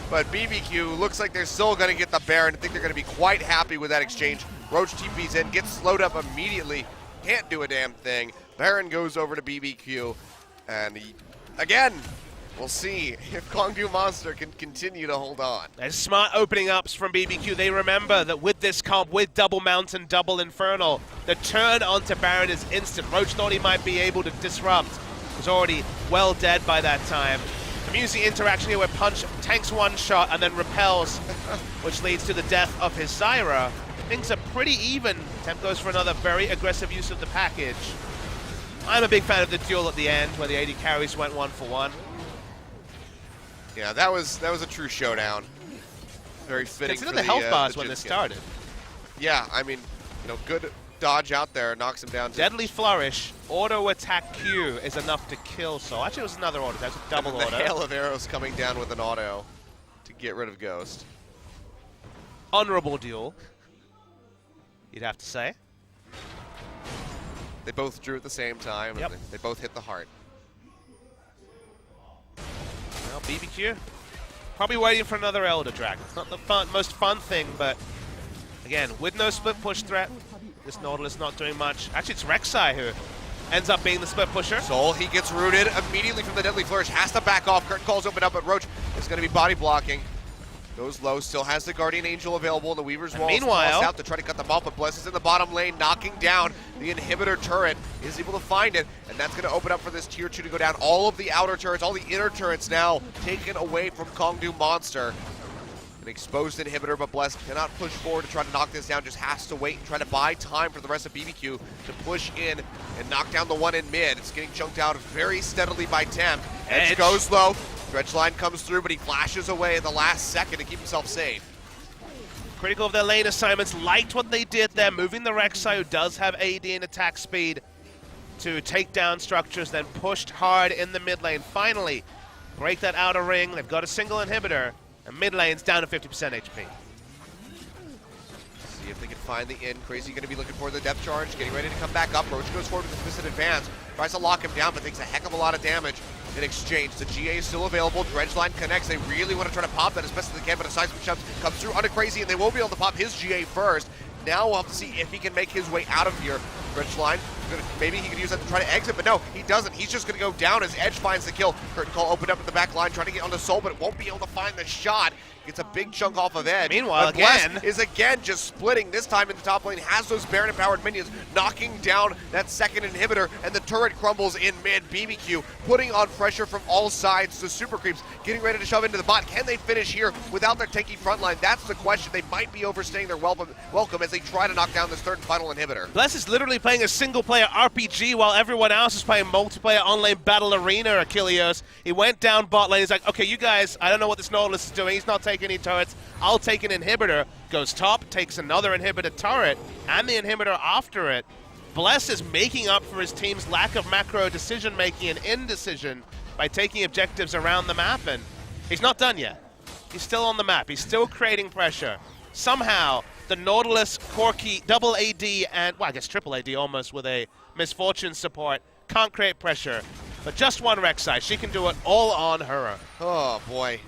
But BBQ looks like they're still going to get the Baron. I think they're going to be quite happy with that exchange. Roach TP's in, gets slowed up immediately. Can't do a damn thing. Baron goes over to BBQ. And he, again, we'll see if Kongdoo Monster can continue to hold on. There's smart opening ups from BBQ. They remember that with this comp, with Double Mountain, Double Infernal, the turn onto Baron is instant. Roach thought he might be able to disrupt. Was already well dead by that time. Amusing interaction here where Punch tanks one shot and then repels, which leads to the death of his Zyra. Things are pretty even. Temp goes for another very aggressive use of the package. I'm a big fan of the duel at the end where the AD carries went 1-for-1. Yeah, that was a true showdown. Very fitting. Consider the health bars when this started. Yeah, I mean, good dodge out there, knocks him down. Deadly Flourish, auto attack Q is enough to kill Soul. Actually, it was another auto. That's a double auto. The hail of arrows coming down with an auto to get rid of Ghost. Honorable duel, you'd have to say. They both drew at the same time, Yep. and they both hit the heart. Well, BBQ probably waiting for another Elder Dragon. It's not the most fun thing, but again, with no split push threat, this Nautilus not doing much. Actually, it's Rek'Sai who ends up being the split pusher. Soul, he gets rooted immediately from the Deadly Flourish, has to back off. Curtain calls open up, but Roach is going to be body blocking. Goes low, still has the Guardian Angel available, and the Weaver's Wall is tossed out to try to cut them off, but Bless is in the bottom lane, knocking down the inhibitor turret, is able to find it, and that's going to open up for this tier 2 to go down. All of the outer turrets, all the inner turrets now taken away from Kongdoo Monster. An exposed inhibitor, but Bless cannot push forward to try to knock this down, just has to wait and try to buy time for the rest of BBQ to push in and knock down the one in mid. It's getting chunked out very steadily by Temp. Edge goes low. Dredge line comes through, but he flashes away at the last second to keep himself safe. Critical of their lane assignments, liked what they did there, moving the Rek'Sai, who does have AD and attack speed, to take down structures, then pushed hard in the mid lane. Finally, break that outer ring. They've got a single inhibitor, and mid lane's down to 50% HP. See if they can find the in. Crazy going to be looking for the depth charge, getting ready to come back up. Roach goes forward with a twisted advance, tries to lock him down, but takes a heck of a lot of damage. In exchange, the GA is still available. Dredge line connects. They really want to try to pop that as best as they can, but a seismic shove comes through onto Crazy, and they won't be able to pop his GA first. Now we'll have to see if he can make his way out of here. Dredge line, maybe he could use that to try to exit, but no, he doesn't. He's just going to go down as Edge finds the kill. Curtain call opened up at the back line, trying to get onto Soul, but it won't be able to find the shot. Gets a big chunk off of Edge. Meanwhile, Bless is again just splitting, this time in the top lane, has those Baron-empowered minions, knocking down that second inhibitor, and the turret crumbles in mid. BBQ putting on pressure from all sides. The super creeps getting ready to shove into the bot. Can they finish here without their tanky front line? That's the question. They might be overstaying their welcome as they try to knock down this third and final inhibitor. Bless is literally playing a single-player RPG while everyone else is playing multiplayer on-lane battle arena, Achilleos. He went down bot lane. He's like, okay, you guys, I don't know what this Nautilus is doing. He's not taking any turrets. I'll take an inhibitor. Goes top, takes another inhibitor turret, and the inhibitor after it. Bless is making up for his team's lack of macro decision-making and indecision by taking objectives around the map, and he's not done yet. He's still on the map. He's still creating pressure. Somehow, the Nautilus, Corki, double AD, and, well, I guess triple AD almost with a Misfortune support, can't create pressure. But just one Rek'Sai. She can do it all on her own. Oh, boy.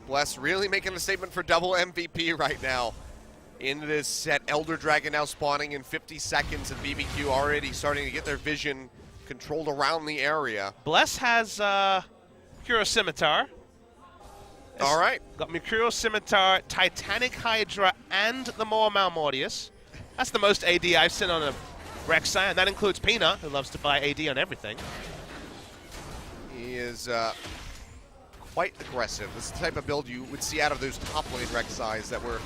Bless really making a statement for double MVP right now in this set. Elder Dragon now spawning in 50 seconds, and BBQ already starting to get their vision controlled around the area. Bless has Mercurial Scimitar. All right. Got Mercurial Scimitar, Titanic Hydra, and the Maw Malmortius. That's the most AD I've seen on a Rek'Sai, and that includes Pina, who loves to buy AD on everything. He is quite aggressive. This is the type of build you would see out of those top lane Rek'Sais that were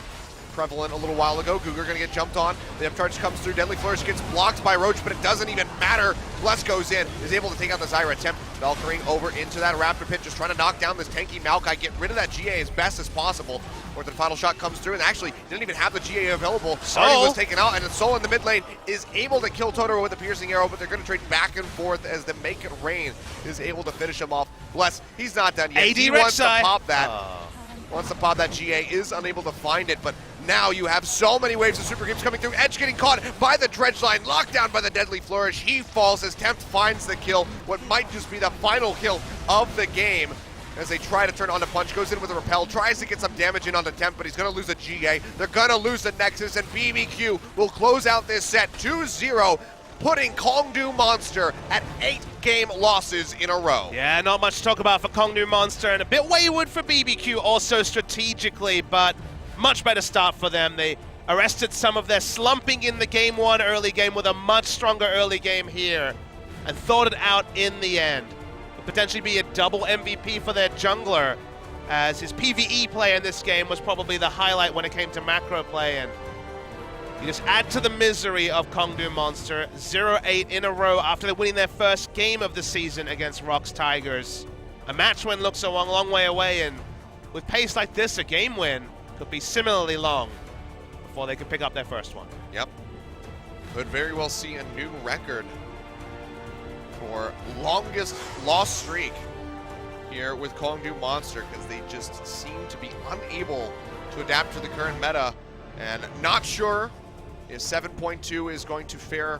prevalent a little while ago. Cougar going to get jumped on. The up charge comes through. Deadly Flourish gets blocked by Roach, but it doesn't even matter. Bless goes in, is able to take out the Zyra attempt. Valkyrie over into that Raptor pit, just trying to knock down this tanky Maokai, get rid of that GA as best as possible. Or the final shot comes through, and actually didn't even have the GA available. Sardi was taken out, and Soul in the mid lane is able to kill Totoro with a piercing arrow, but they're going to trade back and forth as the Make It Rain is able to finish him off. Bless, he's not done yet. AD he Rek'Sai wants to pop that. Wants to pop that GA, is unable to find it, but now you have so many waves of super creeps coming through. Edge getting caught by the Dredge line, locked down by the Deadly Flourish. He falls as Tempt finds the kill, what might just be the final kill of the game. As they try to turn on the punch, goes in with a repel, tries to get some damage in on the Tempt, but he's going to lose a GA. They're going to lose the Nexus, and BBQ will close out this set 2-0, putting Kongdoo Monster at 8 game losses in a row. Yeah, not much to talk about for Kongdoo Monster, and a bit wayward for BBQ also strategically, but much better start for them. They arrested some of their slumping in the game one early game with a much stronger early game here, and thought it out in the end. Could potentially be a double MVP for their jungler, as his PvE play in this game was probably the highlight when it came to macro play, and you just add to the misery of Kongdoo Monster. 0-8 in a row after winning their first game of the season against Rox Tigers. A match win looks a long way away, and with pace like this, a game win could be similarly long before they can pick up their first one. Yep. Could very well see a new record for longest loss streak here with Kongdoo Monster, because they just seem to be unable to adapt to the current meta, and not sure if 7.2 is going to fare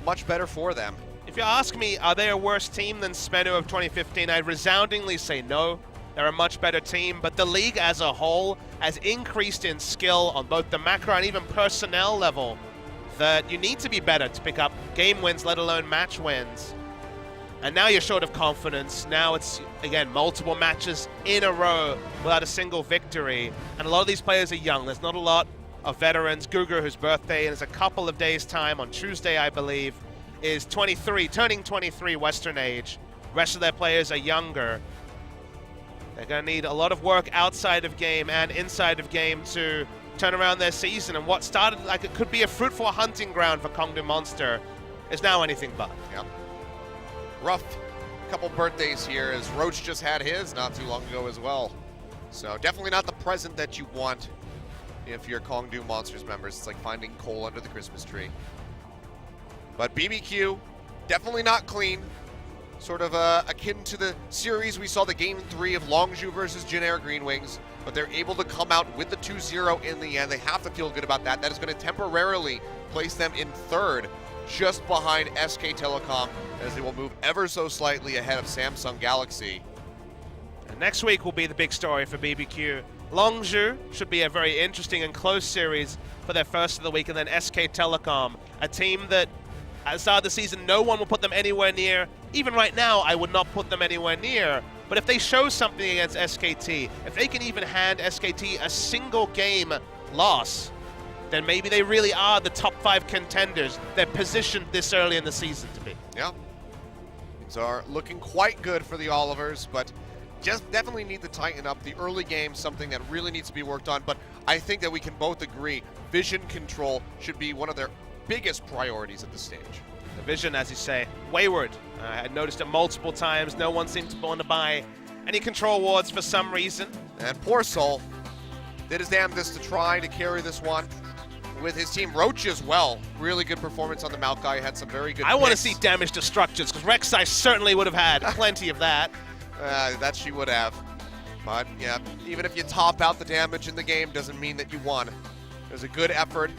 much better for them. If you ask me, are they a worse team than Smedu of 2015, I'd resoundingly say no. They're a much better team, but the league as a whole has increased in skill on both the macro and even personnel level that you need to be better to pick up game wins, let alone match wins. And now you're short of confidence. Now it's, again, multiple matches in a row without a single victory. And a lot of these players are young. There's not a lot of veterans. Gugu, whose birthday is a couple of days' time on Tuesday, I believe, is 23, turning 23 Western age. Rest of their players are younger. They're going to need a lot of work outside of game and inside of game to turn around their season. And what started like it could be a fruitful hunting ground for Kongdoo Monster is now anything but. Yep. Rough couple birthdays here, as Roach just had his not too long ago as well. So definitely not the present that you want if you're Kongdoo Monsters members. It's like finding coal under the Christmas tree. But BBQ, definitely not clean. Sort of akin to the series we saw the Game 3 of Longzhu versus Generic Green Wings, but they're able to come out with the 2-0 in the end. They have to feel good about that. That is going to temporarily place them in third, just behind SK Telecom, as they will move ever so slightly ahead of Samsung Galaxy. And next week will be the big story for BBQ. Longzhu should be a very interesting and close series for their first of the week, and then SK Telecom, a team that at the start of the season no one will put them anywhere near. Even right now, I would not put them anywhere near. But if they show something against SKT, if they can even hand SKT a single game loss, then maybe they really are the top 5 contenders they're positioned this early in the season to be. Yeah. Things are looking quite good for the Olivers, but just definitely need to tighten up. The early game, something that really needs to be worked on, but I think that we can both agree vision control should be one of their biggest priorities at this stage. The vision, as you say, wayward. I noticed it multiple times. No one seemed to want to buy any control wards for some reason. And poor Soul did his damnedest to try to carry this one with his team. Roach as well. Really good performance on the Maokai. Had some very good I want to see damage to structures, because Rek'Sai certainly would have had plenty of that. That she would have. But yeah, even if you top out the damage in the game, doesn't mean that you won. There's a good effort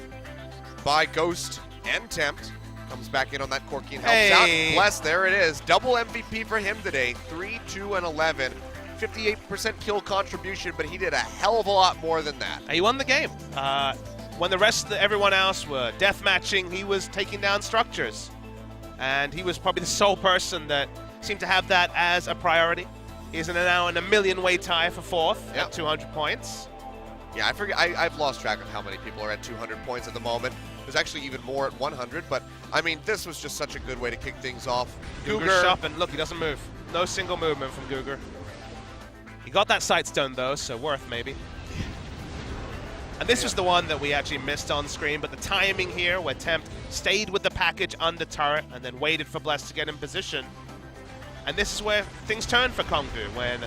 by Ghost and Tempt. Comes back in on that Corki and helps out. Bless, there it is. Double MVP for him today. 3, 2, and 11. 58% kill contribution, but he did a hell of a lot more than that. He won the game. When the rest of everyone else were deathmatching, he was taking down structures. And he was probably the sole person that seemed to have that as a priority. He's now in a million-way tie for 4th at 200 points. Yeah, I forget. I've lost track of how many people are at 200 points at the moment. There's actually even more at 100, but I mean, this was just such a good way to kick things off. Guger's shopping. Look, he doesn't move. No single movement from Guger. He got that Sightstone though, so worth maybe. And this was the one that we actually missed on screen, but the timing here where Tempt stayed with the package under turret and then waited for Bless to get in position. And this is where things turn for Kongdoo, when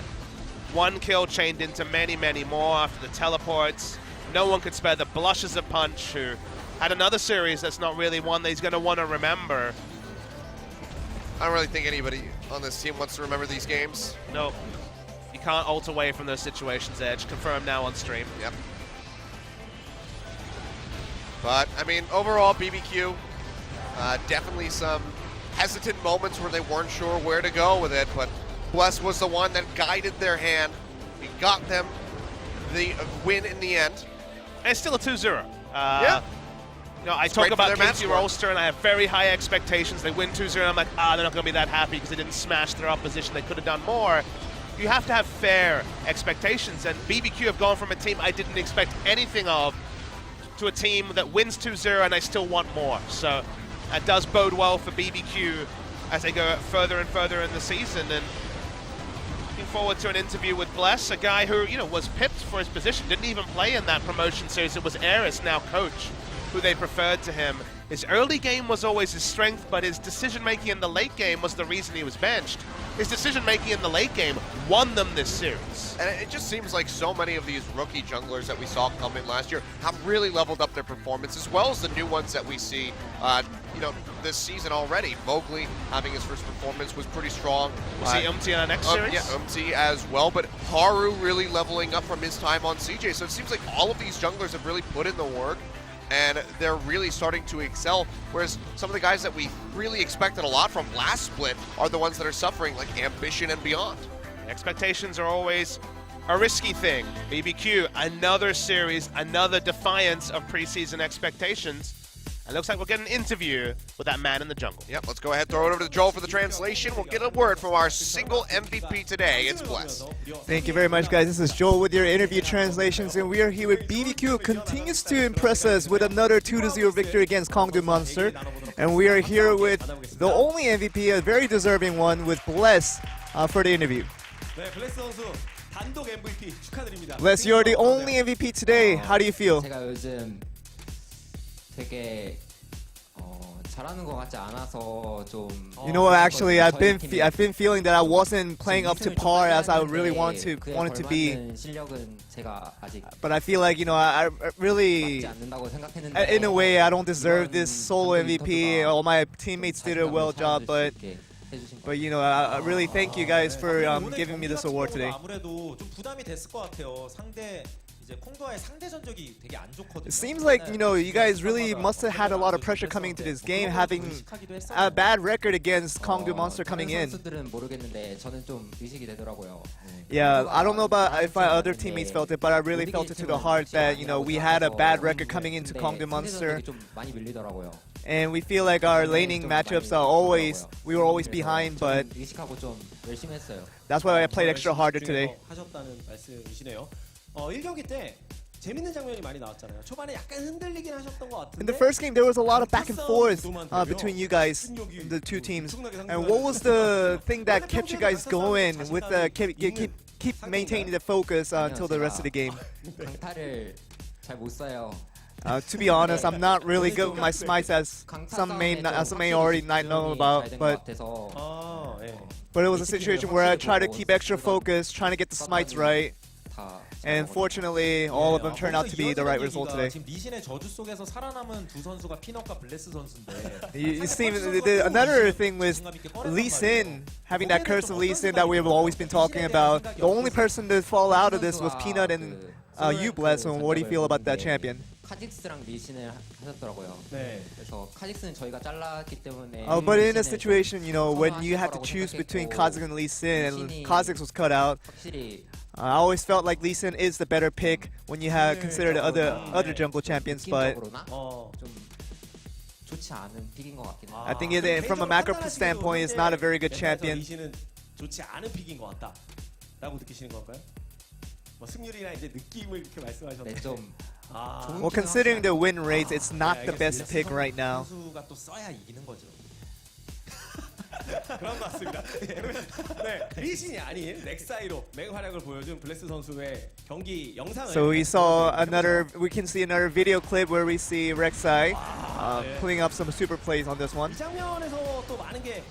one kill chained into many, many more after the teleports. No one could spare the Blushes of Punch, who had another series that's not really one that he's going to want to remember. I don't really think anybody on this team wants to remember these games. Nope. You can't ult away from those situations, Edge. Confirmed now on stream. Yep. But, I mean, overall, BBQ, definitely some hesitant moments where they weren't sure where to go with it, but Bless was the one that guided their hand. He got them the win in the end. And it's still a 2-0. Yeah. You know, I talk about KT Rolster, and I have very high expectations. They win 2-0, and I'm like, they're not going to be that happy because they didn't smash their opposition. They could have done more. You have to have fair expectations, and BBQ have gone from a team I didn't expect anything of to a team that wins 2-0, and I still want more. So that does bode well for BBQ as they go further and further in the season. And looking forward to an interview with Bless, a guy who, you know, was pipped for his position, didn't even play in that promotion series. It was Eris, now coach, who they preferred to him. His early game was always his strength, but his decision-making in the late game was the reason he was benched. His decision-making in the late game won them this series. And it just seems like so many of these rookie junglers that we saw come in last year have really leveled up their performance, as well as the new ones that we see, you know, this season already. Mowgli having his first performance was pretty strong. We'll see Umti in our next series? Yeah, Umti as well, but Haru really leveling up from his time on CJ. So it seems like all of these junglers have really put in the work. and they're really starting to excel, whereas some of the guys that we really expected a lot from last split are the ones that are suffering, like Ambition and beyond. Expectations are always a risky thing. BBQ, another series, another defiance of preseason expectations. And looks like we'll get an interview with that man in the jungle. Yep, let's go ahead, throw it over to Joel for the translation. We'll get a word from our single MVP today. It's Bless. Thank you very much, guys. This is Joel with your interview translations, and we are here with BBQ, who continues to impress us with another 2-0 victory against Kongdoo Monster. And we are here with the only MVP, a very deserving one, with Bless for the interview. Bless, you're the only MVP today. How do you feel? 제가 요즘 되게 잘하는 것 같지 않아서 좀. You know what? Actually, I've been feeling that I wasn't playing up to par as I really wanted to be. 실력은 제가 아직 But I feel like, you know, I really, 맞지 않는다고 생각했는데. in a way, I don't deserve this solo MVP. All my teammates did a well job, but you know, I really thank you guys for giving me this award today. 아무래도 좀 부담이 됐을 것 같아요. 상대 이제 콩도와의 상대 전적이 되게 안 좋거든요. It seems like, you know, you guys really must have had a lot of pressure coming into this game, having a bad record against Kongdoo Monster coming in. 선수들은 모르겠는데 저는 좀 의식이 되더라고요. Yeah, I don't know about if my other teammates felt it, but I really felt it to the heart that, you know, we had a bad record coming into Kongdoo Monster. 좀 많이 밀리더라고요. And we feel like our laning matchups are we were always behind, but 의식하고 좀 열심히 했어요. that's why I played extra harder today. 하셨다는 말씀이시네요. 1경기 때 재밌는 장면이 많이 나왔잖아요. 초반에 약간 흔들리긴 하셨던 것 같은데. In the first game, there was a lot of back and forth between you guys, the two teams. And what was the thing that kept you guys going with the keep maintaining the focus until the rest of the game? 강타를 잘 못 써요. To be honest, I'm not really good with my smites, as some may already not know about, but it was a situation where I tried to keep extra focus, trying to get the smites right. And fortunately, all of them turned out to be the right result today. 지금 리신의 저주 속에서 살아남은 두 선수가 피넛과 블레스 선수인데. You see, another thing was Lee Sin, having that curse of Lee Sin that we have always been talking about. The only person to fall out of this was Peanut and you, Bless. And what do you feel about that champion? 카직스랑 리신을 하셨더라고요. 네. 그래서 카직스는 저희가 잘랐기 때문에. But in a situation, you know, when you have to choose between Kha'Zix and Lee Sin, and Kha'Zix was cut out, I always felt like Lee Sin is the better pick when you have considered the other jungle champions. But 좀 좋지 않은 픽인 것 같긴 해요. I think from a macro standpoint, it's not a very good champion. 리신은 좋지 않은 픽인 것 같다라고 느끼시는 건가요? 뭐 승률이나 이제 느낌을 이렇게 말씀하셨는데. 네, 좀. Well, considering the win rates, it's not the best pick right now. 선수가 또 써야 이기는 거죠. 그런 것 같습니다. 네, 리신이 아닌 넥사이로 맹활약을 보여준 블레스 선수의 경기 영상을. So we can see another video clip where we see Rek'Sai putting up some super plays on this one. 이 장면에서 또 많은 게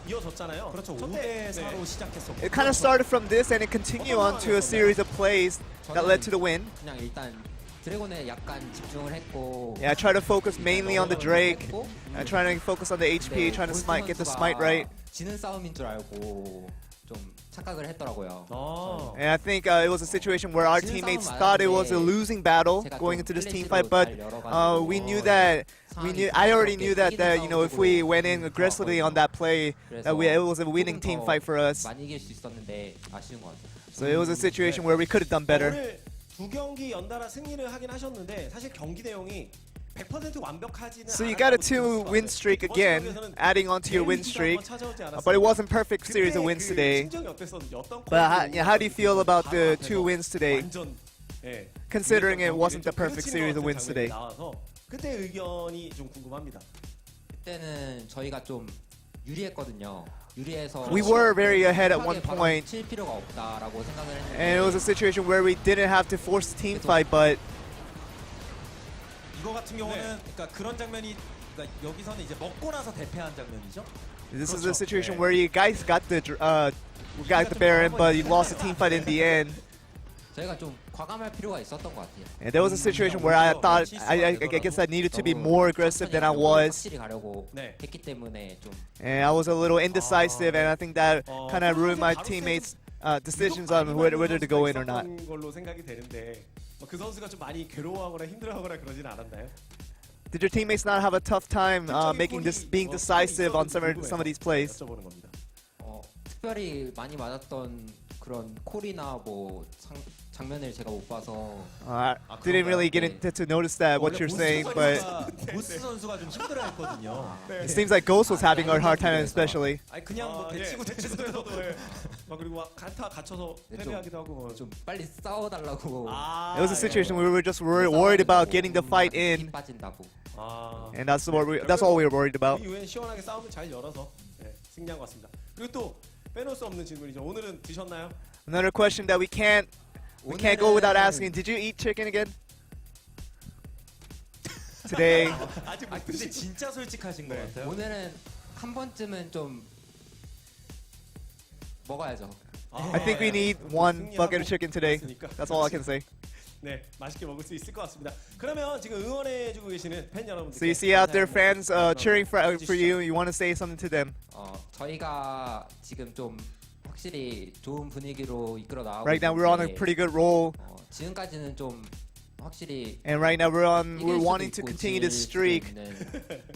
이어졌잖아요. 그렇죠. 5대 4로 시작했었고. It kind of started from this and it continued on to a series of plays that led to the win. 그냥 일단 드래곤에 약간 집중을 했고. Yeah, I try to focus mainly on the Drake. I try to focus on the HP, trying to get the smite right. 지는 싸움인 줄 알고 좀 착각을 했더라고요. And I think it was a situation where our teammates thought it was a losing battle going into this team fight, but I already knew that you know, if we went in aggressively on that play, that it was a winning team fight for us. 많이 이길 수 있었는데 아쉬운 것 같아요. So it was a situation where we could have done better. 오늘 두 경기 연달아 승리를 하긴 하셨는데 사실 경기 내용이 100% 완벽하지는. So you got a 2-win streak again, adding on to your win streak. But it wasn't perfect series of wins today. But how do you feel about the 2 wins today, considering it wasn't the perfect series of wins today? 그때 의견이 좀 궁금합니다. 그때는 저희가 좀 유리했거든요. We were very ahead at one point, 칠 필요가 없다라고 생각을 했는데. and it was a situation where we didn't have to force the team fight, but 이거 같은 경우는 그러니까 그런 장면이 그러니까 여기서는 이제 먹고 나서 대패한 장면이죠. this is a situation where you guys got the Baron, but you lost the team fight in the end. 저희가 좀 과감할 필요가 있었던 것 같아요. And there was a situation where I thought I guess I needed to be more aggressive than I was. 확실히 가려고 했기 때문에 좀. And I was a little indecisive, and I think that kind of ruined my teammates' decisions on whether to go in or not. 걸로 생각이 되는데 그 선수가 좀 많이 괴로워하거나 힘들어하거나 그러진 않았나요? Did your teammates not have a tough time being decisive on some of these plays? 여쭤보는 겁니다. 특별히 많이 맞았던 그런 콜이나 뭐 장면을 제가 못 봐서 Didn't really get to notice that what you're saying, but 보스 선수가 좀 힘들어했거든요. it seems like Ghost was having a hard time, especially. 아니 그냥 뭐 대치고 해서 막 그리고 막 간타 갇혀서 패배하기도 하고 좀 빨리 싸워달라고. It was a situation where we were just worried about getting the fight 힘 in, 빠진다고. and that's all we were worried about. 이후엔 시원하게 싸움을 잘 열어서 승리한 것 같습니다. 그리고 또 빼놓을 수 없는 질문이죠. 오늘은 드셨나요? Another question that we can't go without asking. Did you eat chicken again? Today. 아직 못 드신. 진짜 솔직하신 것 같아요. 오늘은 한 번쯤은 좀 먹어야죠. I think we need one bucket of chicken today. That's all I can say. 네, 맛있게 먹을 수 있을 것 같습니다. 그러면 지금 응원해주고 계시는 팬 여러분들. So you see out there fans cheering for you. You want to say something to them. 저희가 지금 좀 확실히 좋은 분위기로 이끌어 나가고 Right now we're on a pretty good roll, 지금까지는 좀 확실히 and right now we're 이길 수도 wanting to 있고 continue to 질 수도 streak. 있는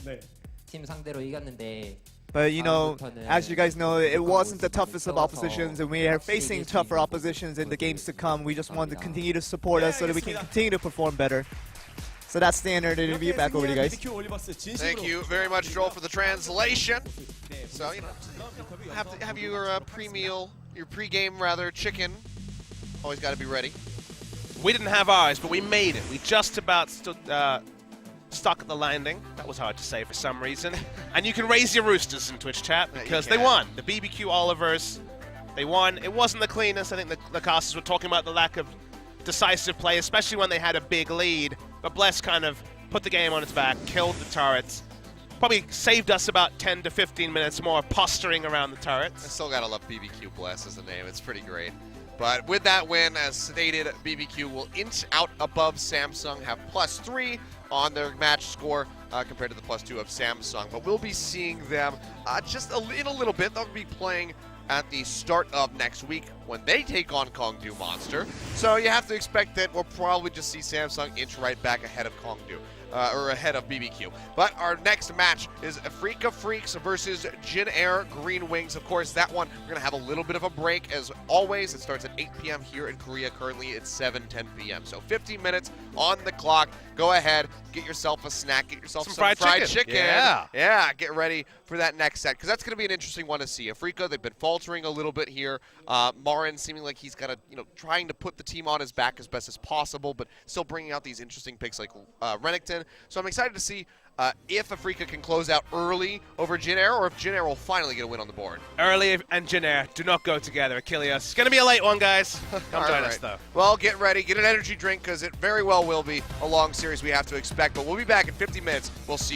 네. 팀 상대로 이겼는데 But you know, as you guys know, it wasn't the toughest of oppositions, and we are facing tougher oppositions in the games to come. We just want to continue to support us so that we can continue to perform better. So that's the end of the interview. Back over to you guys. Thank you very much, Joel, for the translation. So, you know, have your pre-meal, your pre-game rather, chicken. Always got to be ready. We didn't have ours, but we made it. We just about stood stuck at the landing. That was hard to say for some reason. And you can raise your roosters in Twitch chat because they won. The BBQ Olivers, they won. It wasn't the cleanest. I think the casters were talking about the lack of decisive play, especially when they had a big lead. But Bless kind of put the game on its back, killed the turrets. Probably saved us about 10 to 15 minutes more posturing around the I turrets. still got to love BBQ Bless as the name. It's pretty great. But with that win, as stated, BBQ will inch out above Samsung, have +3 on their match score compared to the +2 of Samsung. But we'll be seeing them just in a little bit. They'll be playing at the start of next week when they take on Kongdoo Monster. So you have to expect that we'll probably just see Samsung inch right back ahead of Kongdoo. Or ahead of BBQ. But our next match is Afrika Freaks versus Jin Air Green Wings. Of course, that one, we're going to have a little bit of a break. As always, it starts at 8 p.m. here in Korea. Currently, it's 7:10 p.m. So 15 minutes on the clock. Go ahead, get yourself a snack, get yourself some fried chicken. Yeah, get ready for that next set, because that's going to be an interesting one to see. Afrika, they've been faltering a little bit here. Marin seeming like he's got to, trying to put the team on his back as best as possible, but still bringing out these interesting picks like Renekton. So I'm excited to see if Afrika can close out early over Jin Air, or if Jin Air will finally get a win on the board. Early and Jin Air do not go together, Achilles. It's going to be a late one, guys. Come join us, though. Well, get ready. Get an energy drink, because it very well will be a long series we have to expect. But we'll be back in 50 minutes. We'll see you.